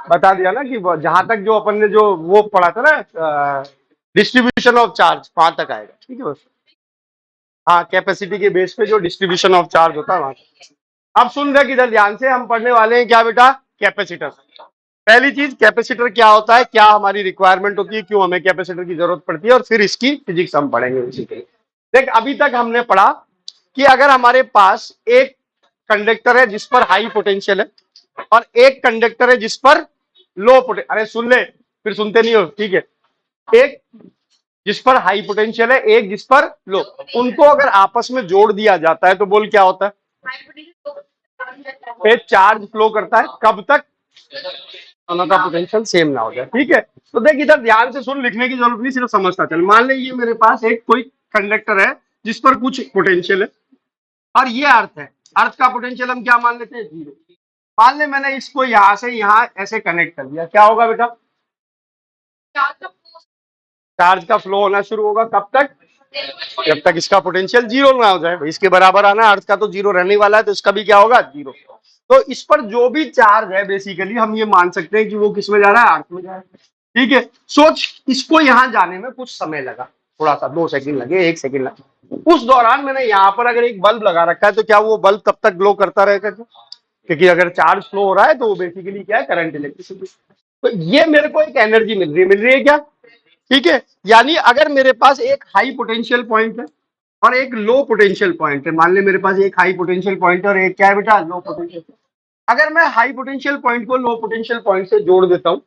बता दिया ना कि जहां तक जो अपन ने जो वो पढ़ा था ना, डिस्ट्रीब्यूशन ऑफ चार्ज वहां तक आएगा, ठीक है बस। हाँ, कैपेसिटी के बेस पे जो डिस्ट्रीब्यूशन ऑफ चार्ज होता है वहां। अब सुन रहे किधर ध्यान से, हम पढ़ने वाले हैं क्या बेटा, कैपेसिटर। पहली चीज, कैपेसिटर क्या होता है, क्या हमारी रिक्वायरमेंट होती है, क्यों हमें कैपेसिटर की जरूरत पड़ती है, और फिर इसकी फिजिक्स हम पढ़ेंगे इसी के लिए। देख, अभी तक हमने पढ़ा कि अगर हमारे पास एक कंडक्टर है जिस पर हाई पोटेंशियल है और एक कंडक्टर है जिस पर लो पोटेंशियल, अरे सुन ले, फिर सुनते नहीं हो, ठीक है। एक जिस पर हाई पोटेंशियल है, एक जिस पर लो, उनको अगर आपस में जोड़ दिया जाता है तो बोल क्या होता है, चार्ज फ्लो करता है। कब तक, दोनों का पोटेंशियल सेम ना हो जाए, ठीक है। तो देख इधर ध्यान से सुन, लिखने की जरूरत नहीं, सिर्फ समझता चल। मान ले ये मेरे पास एक कोई कंडक्टर है जिस पर कुछ पोटेंशियल है, और ये अर्थ है। अर्थ का पोटेंशियल हम क्या मान लेते हैं, 0। मान ले मैंने इसको यहां से यहां ऐसे कनेक्ट कर दिया, क्या होगा बेटा, चार्ज का फ्लो होना शुरू होगा। कब तक, जब तक इसका पोटेंशियल 0 ना हो जाए। इसके बराबर आना, अर्थ का तो 0 रहने वाला है, तो इसका भी क्या होगा, 0। तो इस पर जो भी चार्ज है बेसिकली हम ये मान सकते हैं कि वो किस में जा रहा है, अर्थ में जा रहा है, ठीक है। सोच, इसको यहां जाने में कुछ समय लगा, थोड़ा सा 2 सेकंड लगे, 1 सेकंड लगे। उस दौरान मैंने यहाँ पर अगर एक बल्ब लगा रखा है तो क्या वो बल्ब तब तक ग्लो करता रहेगा क्या? क्योंकि अगर चार्ज फ्लो हो रहा है तो वो बेसिकली क्या है, करंट, इलेक्ट्रिसिटी। तो ये मेरे को एक एनर्जी मिल रही है क्या, ठीक है। यानी अगर मेरे पास एक हाई पोटेंशियल पॉइंट है और एक लो पोटेंशियल पॉइंट है, मान ले मेरे पास एक हाई पोटेंशियल पॉइंट है और एक क्या है बेटा, लो पोटेंशियल। अगर मैं हाई पोटेंशियल पॉइंट को लो पोटेंशियल पॉइंट से जोड़ देता हूं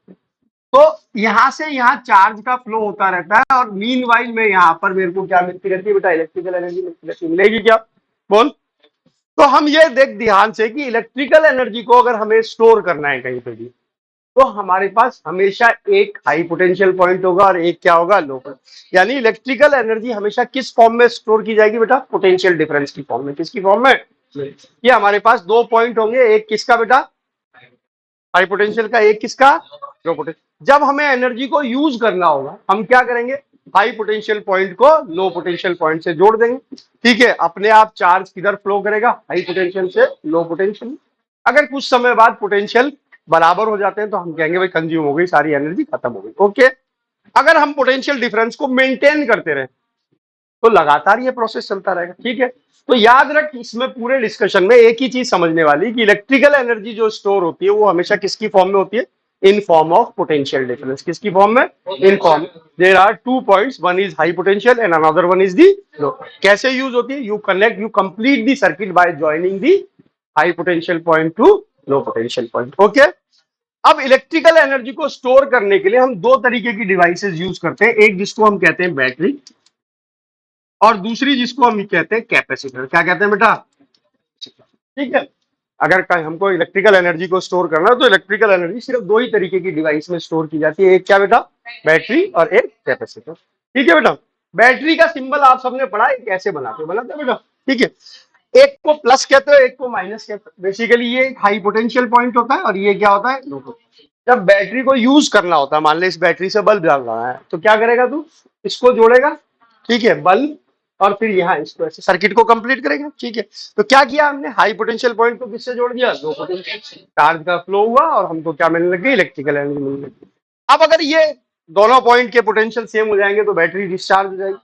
तो यहां से यहां चार्ज का फ्लो होता रहता है, और मीनवाइल में यहां पर मेरे को क्या मिलती रहती है बेटा, इलेक्ट्रिकल एनर्जी मिलती रहती है। मिलेगी क्या, बोल। तो हम ये देख ध्यान से कि इलेक्ट्रिकल एनर्जी को अगर हमें स्टोर करना है कहीं पे भी, तो हमारे पास हमेशा एक हाई पोटेंशियल पॉइंट होगा और एक क्या होगा, लो। यानी इलेक्ट्रिकल एनर्जी हमेशा किस फॉर्म में स्टोर की जाएगी बेटा, पोटेंशियल डिफरेंस की फॉर्म में। किसकी फॉर्म में, ये हमारे पास 2 पॉइंट होंगे, एक किसका बेटा, हाई पोटेंशियल का, एक किसका, लो पोटेंशियल। जब हमें एनर्जी को यूज करना होगा हम क्या करेंगे, हाई पोटेंशियल पॉइंट को लो पोटेंशियल पॉइंट से जोड़ देंगे, ठीक है। अपने आप चार्ज किधर फ्लो करेगा, हाई पोटेंशियल से लो पोटेंशियल। अगर कुछ समय बाद पोटेंशियल बराबर हो जाते हैं तो हम कहेंगे भाई कंज्यूम हो गई, सारी एनर्जी खत्म हो गई, ओके। अगर हम पोटेंशियल डिफरेंस को मेंटेन करते रहे तो लगातार ये प्रोसेस चलता रहेगा, ठीक है। तो याद रख, इसमें पूरे डिस्कशन में एक ही चीज समझने वाली कि इलेक्ट्रिकल एनर्जी जो स्टोर होती है वो हमेशा किसकी फॉर्म में होती है, in form of potential difference. किसकी फॉर्म में, in form. There are 2 points, one is high potential and another one is the low. कैसे यूज होती है, you complete the circuit by joining the high potential point to low potential point, okay. अब electrical energy को store करने के लिए हम 2 तरीके की डिवाइसेस यूज करते हैं, एक जिसको हम कहते हैं बैटरी और दूसरी जिसको हम कहते हैं कैपेसिटर। क्या कहते हैं बेटा, ठीक है। अगर हमको इलेक्ट्रिकल एनर्जी को स्टोर करना है तो इलेक्ट्रिकल एनर्जी सिर्फ 2 ही तरीके की डिवाइस में स्टोर की जाती है, एक क्या बेटा, बैटरी और एक कैपेसिटर, ठीक है बेटा। बैटरी का सिंबल आप सबने पढ़ा है, कैसे बनाते बेटा, ठीक है। एक को प्लस कहते हो, एक को माइनस कहते हो। बेसिकली ये एक हाई पोटेंशियल पॉइंट होता है और ये क्या होता है, लो पोटेंशियल। जब बैटरी को यूज करना होता है, मान ले इस बैटरी से बल्ब जल रहा है, तो क्या करेगा तू, इसको जोड़ेगा, ठीक है, बल्ब, और फिर यहाँ इसको ऐसे सर्किट को कंप्लीट करेगा, ठीक है। तो क्या किया हमने, हाई पोटेंशियल पॉइंट को किससे जोड़ दिया, लो पोटेंशियल। चार्ज का फ्लो हुआ और हमको क्या मिलने लगी, इलेक्ट्रिकल एनर्जी मिलने लगी। अब अगर ये दोनों पॉइंट के पोटेंशियल सेम हो जाएंगे तो बैटरी डिस्चार्ज हो जाएगी।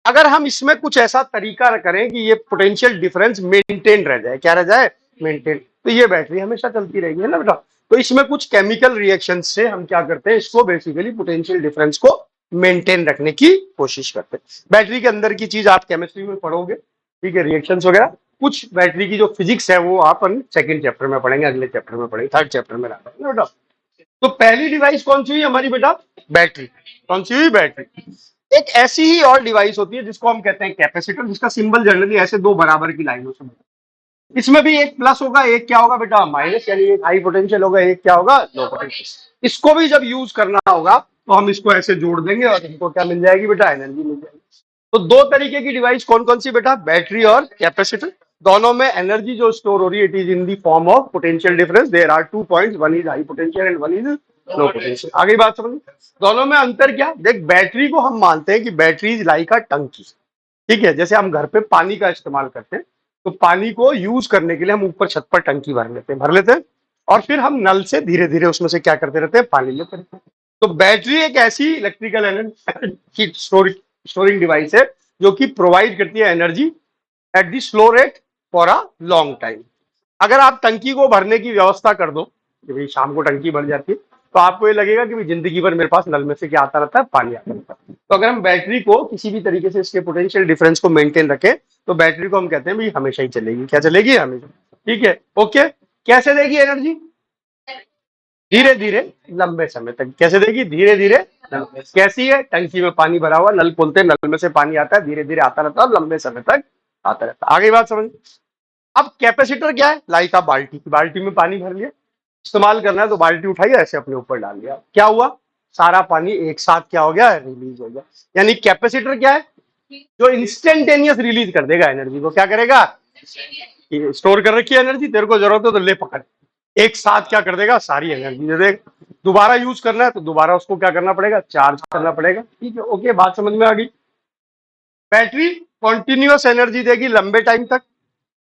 अगर हम इसमें कुछ ऐसा तरीका करें कि ये पोटेंशियल डिफरेंस मेंटेन रह जाए, क्या रह जाए, मेंटेन, तो ये बैटरी हमेशा चलती रहेगी, है ना बेटा। तो इसमें कुछ केमिकल रिएक्शन से हम क्या करते हैं, इसको बेसिकली पोटेंशियल डिफरेंस को मेंटेन रखने की कोशिश करते हैं। बैटरी के अंदर की चीज आप केमिस्ट्री में पढ़ोगे, ठीक है, रिएक्शंस वगैरह। कुछ बैटरी की जो फिजिक्स है वो आप सेकंड चैप्टर में पढ़ेंगे, अगले चैप्टर में पढ़ेंगे, थर्ड चैप्टर में रहता है बेटा। तो पहली डिवाइस कौन सी हुई हमारी बेटा, बैटरी। कौन सी हुई, बैटरी। एक ऐसी ही और डिवाइस होती है जिसको हम कहते हैं कैपेसिटर, जिसका सिंबल जनरली ऐसे 2 बराबर की लाइनों से बनता है। इसमें भी एक प्लस होगा, एक क्या होगा बेटा, माइनस, यानी एक हाई पोटेंशियल होगा, एक क्या होगा, लो पोटेंशियल। इसको भी जब यूज करना होगा तो हम इसको ऐसे जोड़ देंगे और हमको क्या मिल जाएगी बेटा, एनर्जी मिल जाएगी। तो 2 तरीके की डिवाइस कौन कौन सी बेटा, बैटरी और कैपेसिटर। दोनों में एनर्जी जो स्टोर हो रही है, it is in the form of potential difference. There are 2 points, one is high potential and one is low potential. आगे बात समझ, दोनों में अंतर क्या, देख बैटरी को हम मानते हैं कि बैटरी इज लाइक अ टंकी, ठीक है। जैसे हम घर पे पानी का इस्तेमाल करते हैं तो पानी को यूज करने के लिए हम ऊपर छत पर टंकी भर लेते हैं, और फिर हम नल से धीरे धीरे उसमें से क्या करते रहते हैं, पानी लेते रहते हैं। तो बैटरी एक ऐसी इलेक्ट्रिकल एनर्जी स्टोरिंग डिवाइस है जो कि प्रोवाइड करती है energy at the slow rate for a long time. अगर आप टंकी को भरने की व्यवस्था कर दो कि भाई शाम को टंकी भर जाती है, तो आपको ये लगेगा कि भाई जिंदगी भर मेरे पास नल में से क्या आता रहता है, पानी आता रहता है। तो अगर हम बैटरी को किसी भी तरीके से इसके पोटेंशियल डिफरेंस को मेंटेन रखें, तो बैटरी को हम कहते हैं भाई हमेशा ही चलेगी। क्या चलेगी? हमेशा। ठीक है, ओके। कैसे देगी एनर्जी? धीरे धीरे लंबे समय तक। कैसे देगी? धीरे धीरे। कैसी है? टंकी में पानी भरा हुआ, नल खोलते हैं, नल में से पानी आता है, धीरे धीरे आता रहता है, लंबे समय तक आता रहता है। आगे बात समझ। अब कैपेसिटर क्या है? लाइक आप बाल्टी में पानी भर लिया, इस्तेमाल करना है तो बाल्टी उठाई, ऐसे अपने ऊपर डाल दिया, क्या हुआ? सारा पानी एक साथ क्या हो गया? रिलीज हो गया। यानी कैपेसिटर क्या है? जो इंस्टेंटेनियस रिलीज कर देगा एनर्जी को। क्या करेगा? स्टोर कर रखी है एनर्जी, तेरे को जरूरत है तो ले पकड़, एक साथ क्या कर देगा? सारी एनर्जी दे देगा। दोबारा यूज करना है तो दोबारा उसको क्या करना पड़ेगा? चार्ज करना पड़ेगा। ठीक है, ओके, बात समझ में आ गई। बैटरी कॉन्टिन्यूअस एनर्जी देगी लंबे टाइम तक,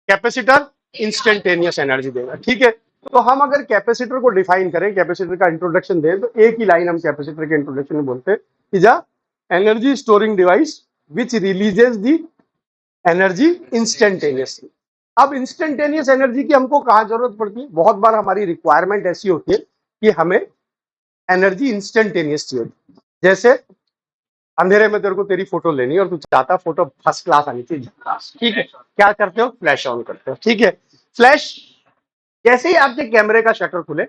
कैपेसिटर इंस्टेंटेनियस एनर्जी देगा। ठीक है, तो हम अगर कैपेसिटर को डिफाइन करें, कैपेसिटर का इंट्रोडक्शन दें, तो एक ही लाइन हम कैपेसिटर के इंट्रोडक्शन में बोलते हैं, is a energy storing device which releases the energy instantaneously. अब इंस्टेंटेनियस एनर्जी की हमको कहाँ जरूरत पड़ती है? बहुत बार हमारी रिक्वायरमेंट ऐसी होती है कि हमें एनर्जी इंस्टेंटेनियस चाहिए। जैसे अंधेरे में तेरे को तेरी फोटो लेनी है और तू चाहता फोटो फर्स्ट क्लास आनी चाहिए, ठीक है, क्या करते हो? फ्लैश ऑन करते हो। ठीक है, फ्लैश जैसे ही आपके कैमरे का शटर खुले,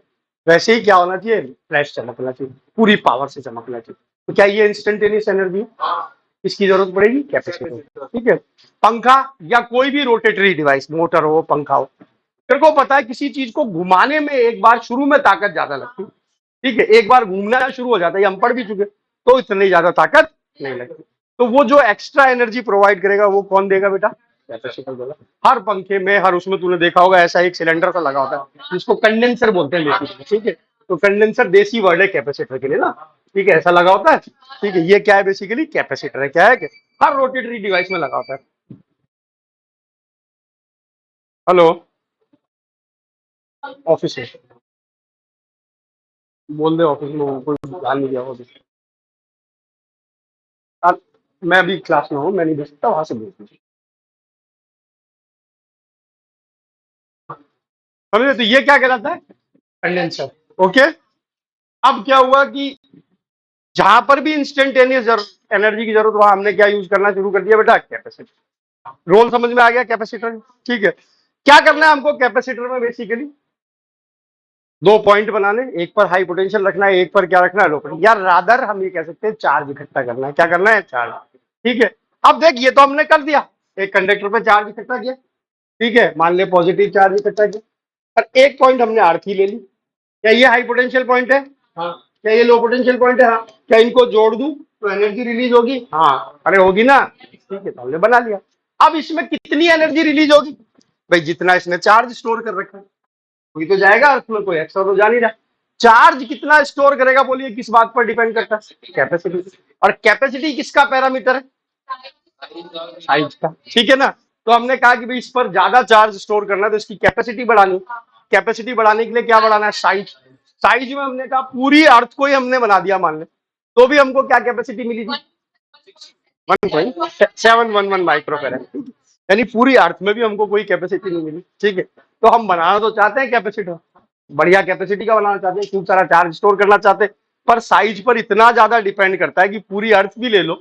वैसे ही क्या होना चाहिए? फ्लैश चमकना चाहिए, पूरी पावर से चमकना चाहिए। तो क्या ये इंस्टेंटेनियस एनर्जी? इसकी जरूरत पड़ेगी कैपेसिटर। ठीक है, पंखा या कोई भी रोटेटरी डिवाइस, मोटर हो, पंखा हो, तेरे को पता है किसी चीज को घुमाने में एक बार शुरू में ताकत ज्यादा लगती है। ठीक है, एक बार घूमना शुरू हो जाता है, हम पढ़ भी चुके, तो इतनी ज्यादा ताकत नहीं लगती। तो वो जो एक्स्ट्रा एनर्जी प्रोवाइड करेगा वो कौन देगा बेटा? कैपेसिटर देगा। हर पंखे में, हर उसमें तूने देखा होगा ऐसा एक सिलेंडर सा लगा होता है जिसको कंडेंसर बोलते हैं बेसिकली। ठीक है, तो कंडेंसर देसी वर्ड है कैपेसिटर के लिए ना। ठीक है, ऐसा लगा होता है। ठीक है, ये क्या है? बेसिकली कैपेसिटर है। क्या है कि हर रोटेटरी डिवाइस में लगा होता है। हेलो, ऑफिस में बोल दे, ऑफिस में कोई ध्यान नहीं दिया हो। मैं अभी क्लास में हूँ, मैं नहीं दे सकता, वहां से बोल दीजिए। समझे? तो ये क्या कहलाता है? कंडेंसर। ओके, अब क्या हुआ कि जहां पर भी इंस्टेंटेनियस एनर्जी की जरूरत, वहां हमने क्या यूज करना शुरू कर दिया बेटा? कैपेसिटर। रोल समझ में आ गया कैपेसिटर? ठीक है, क्या करना है हमको कैपेसिटर में? बेसिकली दो पॉइंट बनाने, एक पर हाई पोटेंशियल रखना है, एक पर क्या रखना है? लो पोटेंशियल, या रादर हम ये कह सकते हैं चार्ज इकट्ठा करना है। क्या करना है? चार्ज। ठीक है, अब देख ये तो हमने कर दिया, एक कंडक्टर पे चार्ज इकट्ठा किया। ठीक है, मान ले पॉजिटिव चार्ज इकट्ठा किया, और एक पॉइंट हमने आरथी ले ली। क्या ये हाई पोटेंशियल पॉइंट है? हाँ। क्या ये लो पोटेंशियल पॉइंट है? हाँ। क्या इनको जोड़ दूं तो एनर्जी रिलीज होगी? हाँ। अरे होगी ना? ठीक है, तो हमने बना लिया। अब इसमें कितनी एनर्जी रिलीज होगी? भाई जितना इसने चार्ज स्टोर कर रखा है वही तो जाएगा, अर्थ में कोई एक्स्ट्रा तो जा नहीं रहा। चार्ज कितना स्टोर करेगा बोलिए, किस बात पर डिपेंड करता है? कैपेसिटी। और कैपेसिटी किसका पैरामीटर है? साइज का। ठीक है ना? तो हमने कहा कि भाई इस पर ज्यादा चार्ज स्टोर करना है तो इसकी कैपेसिटी बढ़ानी। कैपेसिटी बढ़ाने के लिए क्या बढ़ाना है? साइज। साइज में हमने कहा पूरी अर्थ को ही हमने बना दिया मान ले, तो भी हमको क्या कैपेसिटी मिली थी? 1.711 माइक्रोफेरेड। यानी पूरी अर्थ में भी हमको कोई कैपेसिटी नहीं मिली। ठीक है, तो हम बनाना तो चाहते हैं कैपेसिटर, बढ़िया कैपेसिटी का बनाना चाहते हैं, खूब सारा चार्ज स्टोर करना चाहते हैं, पर साइज पर इतना ज्यादा डिपेंड करता है कि पूरी अर्थ भी ले लो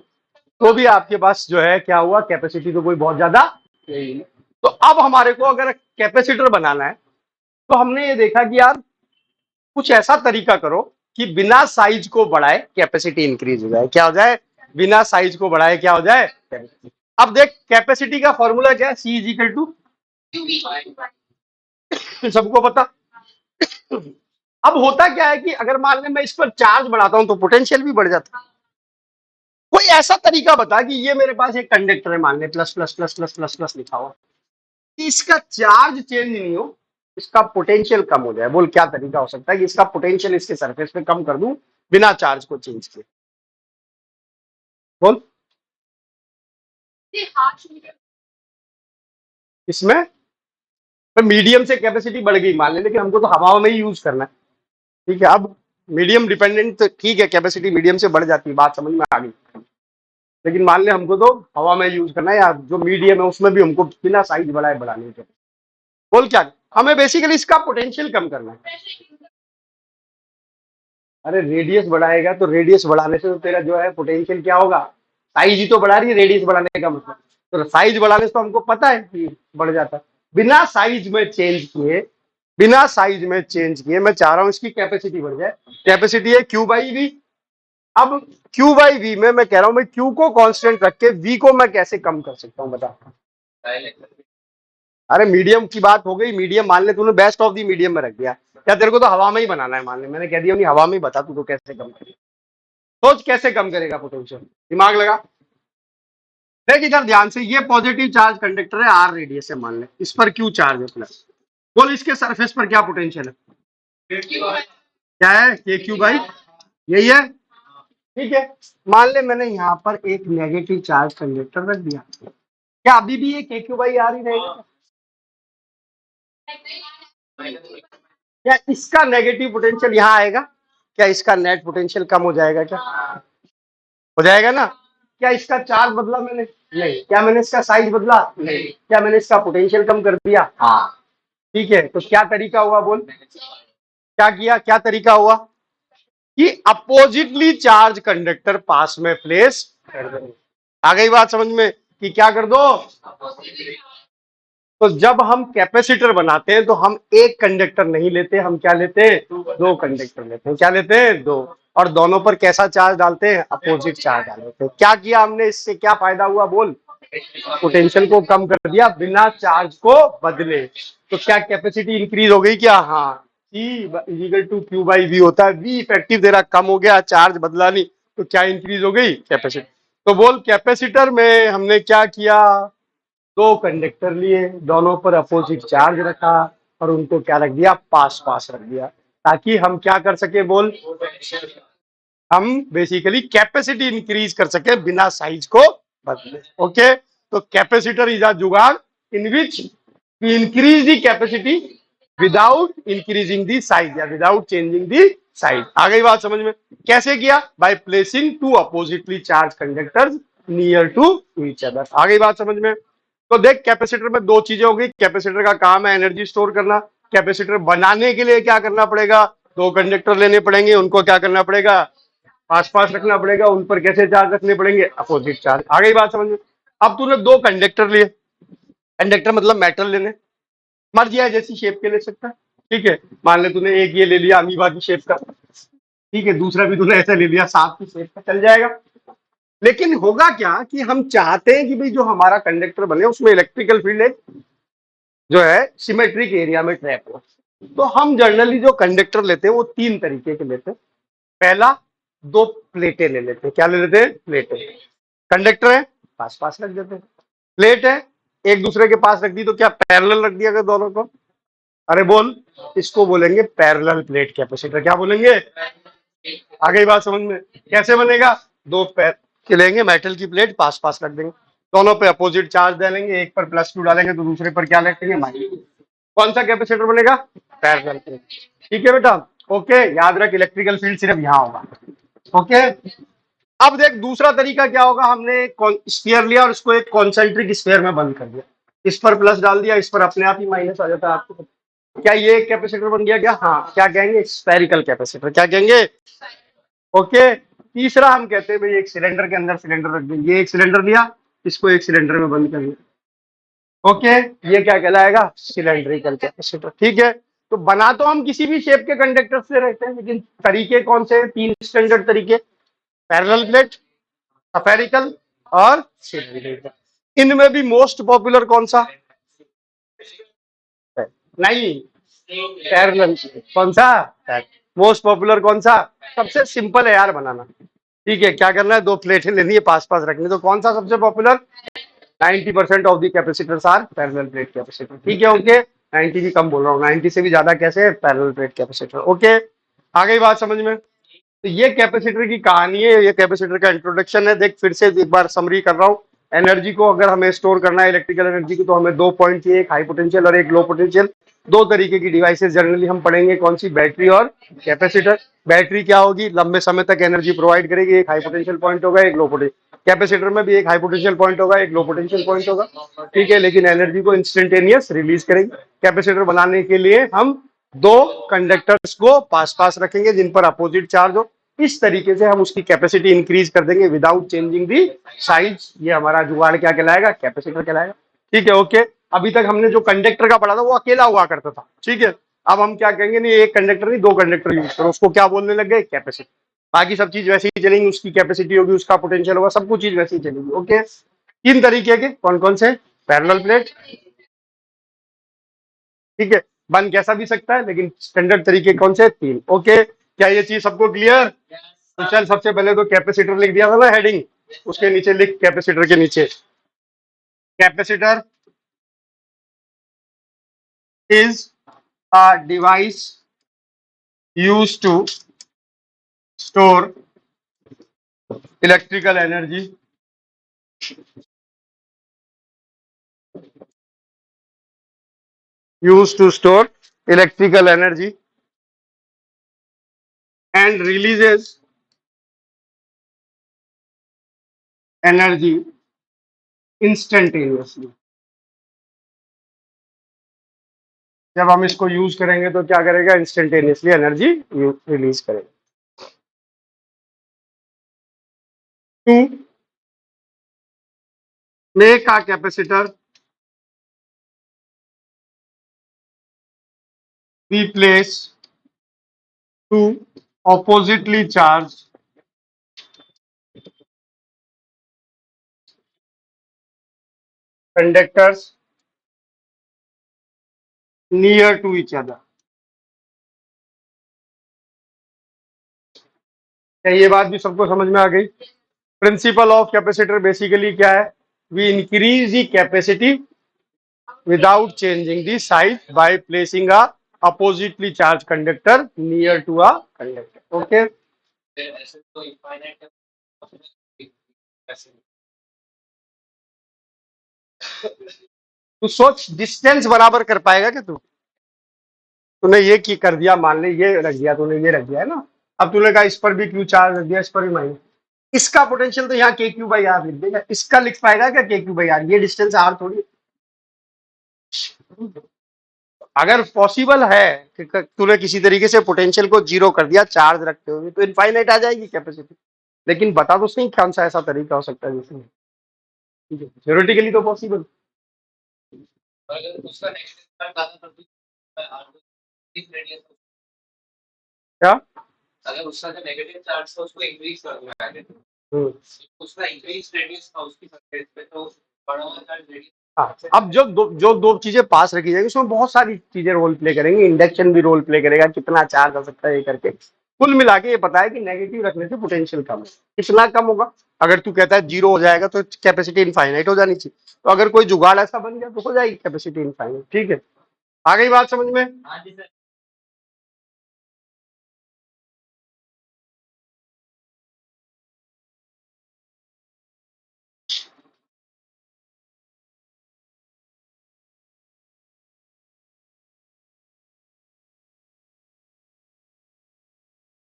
तो भी आपके पास जो है क्या हुआ? कैपेसिटी तो कोई बहुत ज्यादा नहीं है। तो अब हमारे को अगर कैपेसिटर बनाना है तो हमने ये देखा कि यार कुछ ऐसा तरीका करो कि बिना साइज को बढ़ाए कैपेसिटी इंक्रीज हो जाए। क्या हो जाए? बिना साइज को बढ़ाए क्या हो जाए? अब देख कैपेसिटी का फॉर्मूला क्या है? सी इज इक्वल टू, सबको पता। अब होता क्या है कि अगर मान ले मैं इस पर चार्ज बढ़ाता हूं तो पोटेंशियल भी बढ़ जाता है। कोई ऐसा तरीका बता कि ये मेरे पास एक कंडक्टर है, मान ले plus plus plus plus plus plus लिखा हुआ, इसका चार्ज चेंज नहीं हो, इसका पोटेंशियल कम हो जाए। बोल क्या तरीका हो सकता है कि इसका पोटेंशियल इसके सरफेस पे कम कर दूं बिना चार्ज को चेंज किए? बोल। इसमें तो मीडियम से कैपेसिटी बढ़ गई मान ले, लेकिन हमको तो हवा में ही यूज करना है, ठीक है। अब मीडियम डिपेंडेंट तो ठीक है, कैपेसिटी मीडियम से बढ़ जाती है, बात समझ में आ गई। लेकिन मान ले हमको तो हवा में यूज करना है, या जो मीडियम है उसमें भी हमको बिना साइज बढ़ाए बढ़ाने के। बोल क्या, हमें बेसिकली इसका पोटेंशियल कम करना है। अरे रेडियस बढ़ाएगा तो रेडियस बढ़ाने से तो तेरा जो है पोटेंशियल क्या होगा, साइज ही तो बढ़ा रही है रेडियस बढ़ाने का मतलब। तो साइज बढ़ाने से तो हमको पता है कि बढ़ जाता है। बिना साइज में चेंज किए, बिना साइज में चेंज किए मैं चाह रहा हूं इसकी कैपेसिटी बढ़ जाए। कैपेसिटी है क्यू बाई वी। अब क्यू बाई वी में मैं कह रहा हूं मैं क्यू को कांस्टेंट रख के वी को मैं कैसे कम कर सकता हूं, बता। अरे मीडियम की बात हो गई, मीडियम मान ले तूने बेस्ट ऑफ दी मीडियम में रख दिया, क्या तेरे को तो हवा में ही बनाना है, मान ले मैंने कह दिया नहीं हवा में ही बता तू तो कैसे कम करेगा। सोच कैसे कम करेगा पोटेंशियल, दिमाग लगा। देख इधर ध्यान से, ये पॉजिटिव चार्ज कंडक्टर है, आर रेडियस है मान ले, इस पर क्यू चार्ज है प्लस। बोल इसके सरफेस पर क्या पोटेंशियल है, क्या है, के क्यू बाई, यही है, ठीक है। मान ले मैंने यहाँ पर एक नेगेटिव चार्ज कंडक्टर रख दिया, क्या अभी भी ये के क्यू बाई आर ही रहेगा, क्या इसका नेगेटिव पोटेंशियल यहाँ आएगा, क्या इसका नेट पोटेंशियल कम हो जाएगा, क्या हो जाएगा ना। क्या इसका चार्ज बदला मैंने, नहीं। क्या मैंने इसका साइज बदला, नहीं। क्या मैंने इसका पोटेंशियल कम कर दिया, हाँ, ठीक है। तो क्या तरीका हुआ, बोल क्या किया, क्या तरीका हुआ कि अपोजिटली चार्ज कंडक्टर पास में प्लेस कर दो। आ गई बात समझ में कि क्या कर दो। तो जब हम कैपेसिटर बनाते हैं तो हम एक कंडक्टर नहीं लेते, हम क्या लेते हैं, दो कंडक्टर लेते हैं। क्या लेते हैं, दो। और दोनों पर कैसा चार्ज डालते हैं, अपोजिट चार्ज डालते हैं। क्या किया हमने, इससे क्या फायदा हुआ, बोल पोटेंशियल को कम कर दिया बिना चार्ज को बदले। तो क्या कैपेसिटी इंक्रीज हो गई, क्या, हाँ। E equal to Q by V होता है, वी इफेक्टिव तेरा कम हो गया, चार्ज बदला नहीं, तो क्या इंक्रीज हो गई, कैपेसिटी। तो बोल कैपेसिटर में हमने क्या किया, दो कंडक्टर लिए, दोनों पर अपोजिट चार्ज रखा और उनको क्या रख दिया, पास पास रख दिया, ताकि हम क्या कर सके, बोल हम बेसिकली कैपेसिटी इंक्रीज कर सके बिना साइज को बदले। ओके, तो कैपेसिटर इज अ जुगाड़ in which we increase the capacity without increasing the size या विदाउट चेंजिंग दी साइज। आ गई बात समझ में, कैसे किया, by placing two oppositely charged conductors near to each other. आ गई बात समझ में। तो देख कैपेसिटर में दो चीजें हो गई, कैपेसिटर का काम है एनर्जी स्टोर करना। कैपेसिटर बनाने के लिए क्या करना पड़ेगा, दो कंडक्टर लेने पड़ेंगे, उनको क्या करना पड़ेगा, पास पास रखना पड़ेगा, उन पर कैसे चार्ज रखने पड़ेंगे, अपोजिट चार्ज। आ गई बात समझ में। अब तूने दो कंडक्टर लिए, कंडक्टर मतलब मेटल लेने, मर्जी है जैसी शेप के ले सकता है, ठीक है। मान ले तूने एक ये ले लिया अमीबा की शेप का, ठीक है, दूसरा भी तूने ऐसा ले लिया सांप की शेप का, चल जाएगा। लेकिन होगा क्या कि हम चाहते हैं कि भाई जो हमारा कंडक्टर बने उसमें इलेक्ट्रिकल फील्ड एक जो है सिमेट्रिक एरिया में ट्रैप हो। तो हम जनरली जो कंडक्टर लेते हैं वो तीन तरीके के लेते हैं। पहला, दो प्लेटें ले लेते हैं। क्या ले लेते हैं, प्लेटें। कंडक्टर है, पास पास रख देते हैं। प्लेट है, एक दूसरे के पास रख दी, तो क्या पैरेलल रख दिया गया दोनों को। अरे बोल, इसको बोलेंगे पैरेलल प्लेट कैपेसिटर। क्या बोलेंगे, आ गई बात समझ में। कैसे बनेगा, दो पैर के लेंगे मेटल की प्लेट, पास पास रख देंगे, दोनों पे अपोजिट चार्ज डालेंगे, एक पर प्लस टू डालेंगे तो दूसरे पर क्या रखेंगे, माइनस। कौन सा कैपेसिटर बनेगा, पैरेलल प्लेट। ठीक है बेटा, ओके। याद रख इलेक्ट्रिकल फील्ड सिर्फ यहाँ होगा, ओके। अब देख दूसरा तरीका क्या होगा, हमने स्फीयर लिया और इसको एक कॉन्सेंट्रिक स्फीयर में बंद कर दिया, इस पर प्लस डाल दिया, इस पर अपने आप ही माइनस आ जाता है आपको। क्या ये कैपेसिटर बन गया, क्या, हाँ। क्या कहेंगे, स्फेरिकल कैपेसिटर। क्या कहेंगे, ओके। तीसरा हम कहते हैं भाई एक सिलेंडर के अंदर सिलेंडर रख दें, ये एक सिलेंडर लिया, इसको एक सिलेंडर में बंद कर दिया, ओके। ये क्या कहलाएगा, सिलेंड्रिकल कैपेसिटर, ठीक है। तो बना तो हम किसी भी शेप के कंडक्टर से रहते हैं, लेकिन तरीके कौन से हैं, तीन स्टैंडर्ड तरीके, पैरेलल प्लेट, स्फेरिकल और सिलेंड्रिकल। इनमें भी मोस्ट पॉपुलर कौन सा, नहीं, पैरेलल। कौन सा, मोस्ट पॉपुलर कौन सा, सबसे सिंपल है यार बनाना, ठीक है। क्या करना है, दो प्लेटें लेनी है, पास पास रखनी। तो कौन सा सबसे popular, 90% of the capacitors are parallel plate capacitor, ठीक है, ओके। 90 भी कम बोल रहा हूँ, 90 से भी ज्यादा कैसे, पैरेलल प्लेट कैपेसिटर, ओके। आ गई बात समझ में। तो ये कैपेसिटर की कहानी है, ये कैपेसिटर का इंट्रोडक्शन है। देख फिर से एक बार समरी कर रहा हूँ, एनर्जी को अगर हमें स्टोर करना है इलेक्ट्रिकल एनर्जी को, तो हमें 2 पॉइंट चाहिए, एक हाई पोटेंशियल और एक लो पोटेंशियल। दो तरीके की डिवाइसेस जनरली हम पढ़ेंगे, कौन सी, बैटरी और कैपेसिटर। बैटरी क्या होगी, लंबे समय तक एनर्जी प्रोवाइड करेगी, एक हाई पोटेंशियल पॉइंट होगा, एक लो पोटेंशियल। कैपेसिटर में भी एक हाई पोटेंशियल पॉइंट होगा, एक लो पोटेंशियल पॉइंट होगा, ठीक है, लेकिन एनर्जी को इंस्टेंटेनियस रिलीज करेगी। कैपेसिटर बनाने के लिए हम दो कंडक्टर्स को पास पास रखेंगे जिन पर अपोजिट चार्ज हो। इस तरीके से हम उसकी कैपेसिटी इंक्रीज कर देंगे विदाउट चेंजिंग दी साइज। ये हमारा जुगाड़ क्या कहलाएगा, कैपेसिटर कहलाएगा, ठीक है, ओके। अभी तक हमने जो कंडक्टर का पढ़ा था वो अकेला हुआ करता था, ठीक है। अब हम क्या कहेंगे, नहीं एक कंडक्टर नहीं, दो कंडक्टर यूज करो, उसको क्या बोलने लग गए, कैपेसिटी। बाकी सब चीज वैसे ही चलेंगी, उसकी कैपेसिटी होगी, उसका पोटेंशियल होगा, सब कुछ चीज वैसे ही चलेगी, ओके। तीन तरीके के, कौन कौन से, पैरेलल प्लेट, ठीक है, बन कैसा भी सकता है, लेकिन स्टैंडर्ड तरीके कौन से, तीन, ओके। क्या ये चीज सबको क्लियर? तो चल सबसे पहले तो कैपेसिटर लिख दिया था ना हेडिंग, उसके नीचे लिख, कैपेसिटर के नीचे, capacitor is a device used to store electrical energy, used to store electrical energy and releases energy instantaneously। जब हम इसको यूज करेंगे तो क्या करेगा, इंस्टेंटेनियसली एनर्जी रिलीज करेगा। To make a capacitor be place two oppositely charged conductors near to each other। क्या ये बात भी सबको समझ में आ गई? प्रिंसिपल ऑफ कैपेसिटर बेसिकली क्या है, we increase the capacity without changing the size by placing a oppositely charged conductor near to a conductor, okay। तू सोच, डिस्टेंस बराबर कर पाएगा क्या तू? तूने ये की कर दिया, मान ले ये रख दिया, तूने ये रख दिया है ना, अब तूने कहा इस पर भी क्यू चार्ज रख दिया, इस पर भी माइनस, इसका पोटेंशियल तो यहाँ के क्यू बाई आर लिख देगा, इसका लिख पाएगा क्या के क्यू बाई आर? ये डिस्टेंस आर थोड़ी। अगर पॉसिबल है कि तूने किसी तरीके से पोटेंशियल को जीरो कर दिया चार्ज रखते हुए, तो इनफाइनाइट आ जाएगी कैपेसिटी। लेकिन बता तो सही कौन सा ऐसा तरीका हो सकता है जिसमें, थ्योरेटिकली तो पॉसिबल। क्या? अगर उसका जो नेगेटिव चार्ज था उसको इंक्रीज कर दिया आगे, उसका इंक्रीज रेडियस था उसकी सरफेस पे, तो बड़ा वाला चार्ज रेडियस। हाँ, अब जो दो चीजें पास रखी जाएगी उसमें बहुत सारी चीजें रोल प्ले करेंगी, इंडक्शन भी रोल प्ले करेगा, कितना चार्ज आ सकता है ये करके। कुल मिला के ये पता है कि नेगेटिव रखने से पोटेंशियल कम है। कितना कम होगा? अगर तू कहता है जीरो हो जाएगा तो कैपेसिटी इनफाइनाइट हो जानी चाहिए, तो अगर कोई जुगाड़ ऐसा बन गया तो हो जाएगी कैपेसिटी इनफाइनाइट, ठीक है। आ गई बात समझ में?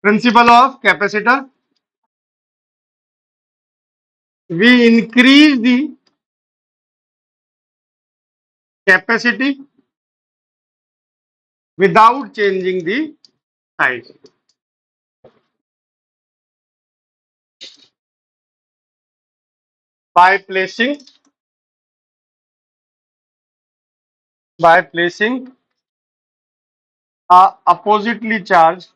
Principle of capacitor, we increase the capacity without changing the size by placing a oppositely charged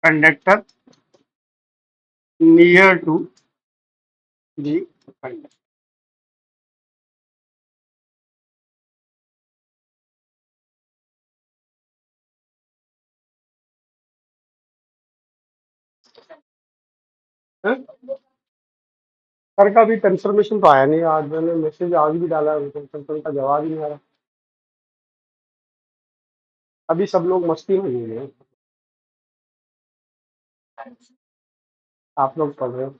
conductor near to the conductor। Sir का भी कंफर्मेशन तो आया नहीं, आज मैंने मैसेज आज भी डाला, कंफर्मेशन का जवाब ही नहीं आ रहा। अभी सब लोग मस्ती में ही हैं। आप लोग पढ़ रहे हो।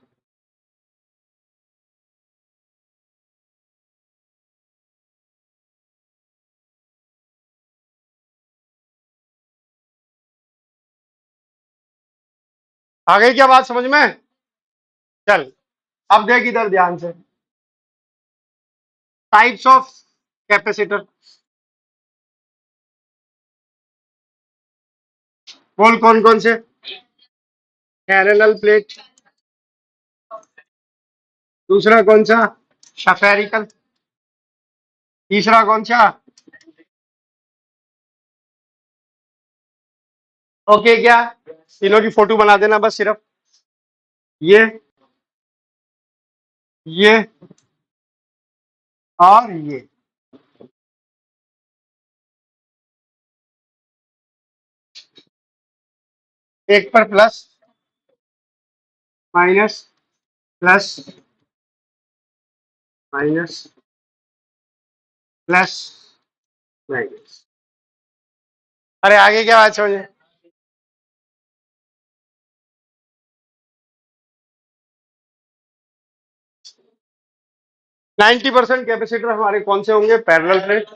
आ गई क्या बात समझ में? चल, अब देख इधर ध्यान से, टाइप्स ऑफ कैपेसिटर। बोल कौन कौन से? Parallel plate. दूसरा कौन सा? स्फेरिकल। तीसरा कौन सा? ओके क्या? तीनों की फोटो बना देना बस सिर्फ। ये और ये। एक पर plus minus, plus minus, plus minus. अरे आगे क्या बात समझे? 90% कैपेसिटर हमारे कौन से होंगे? Parallel plate.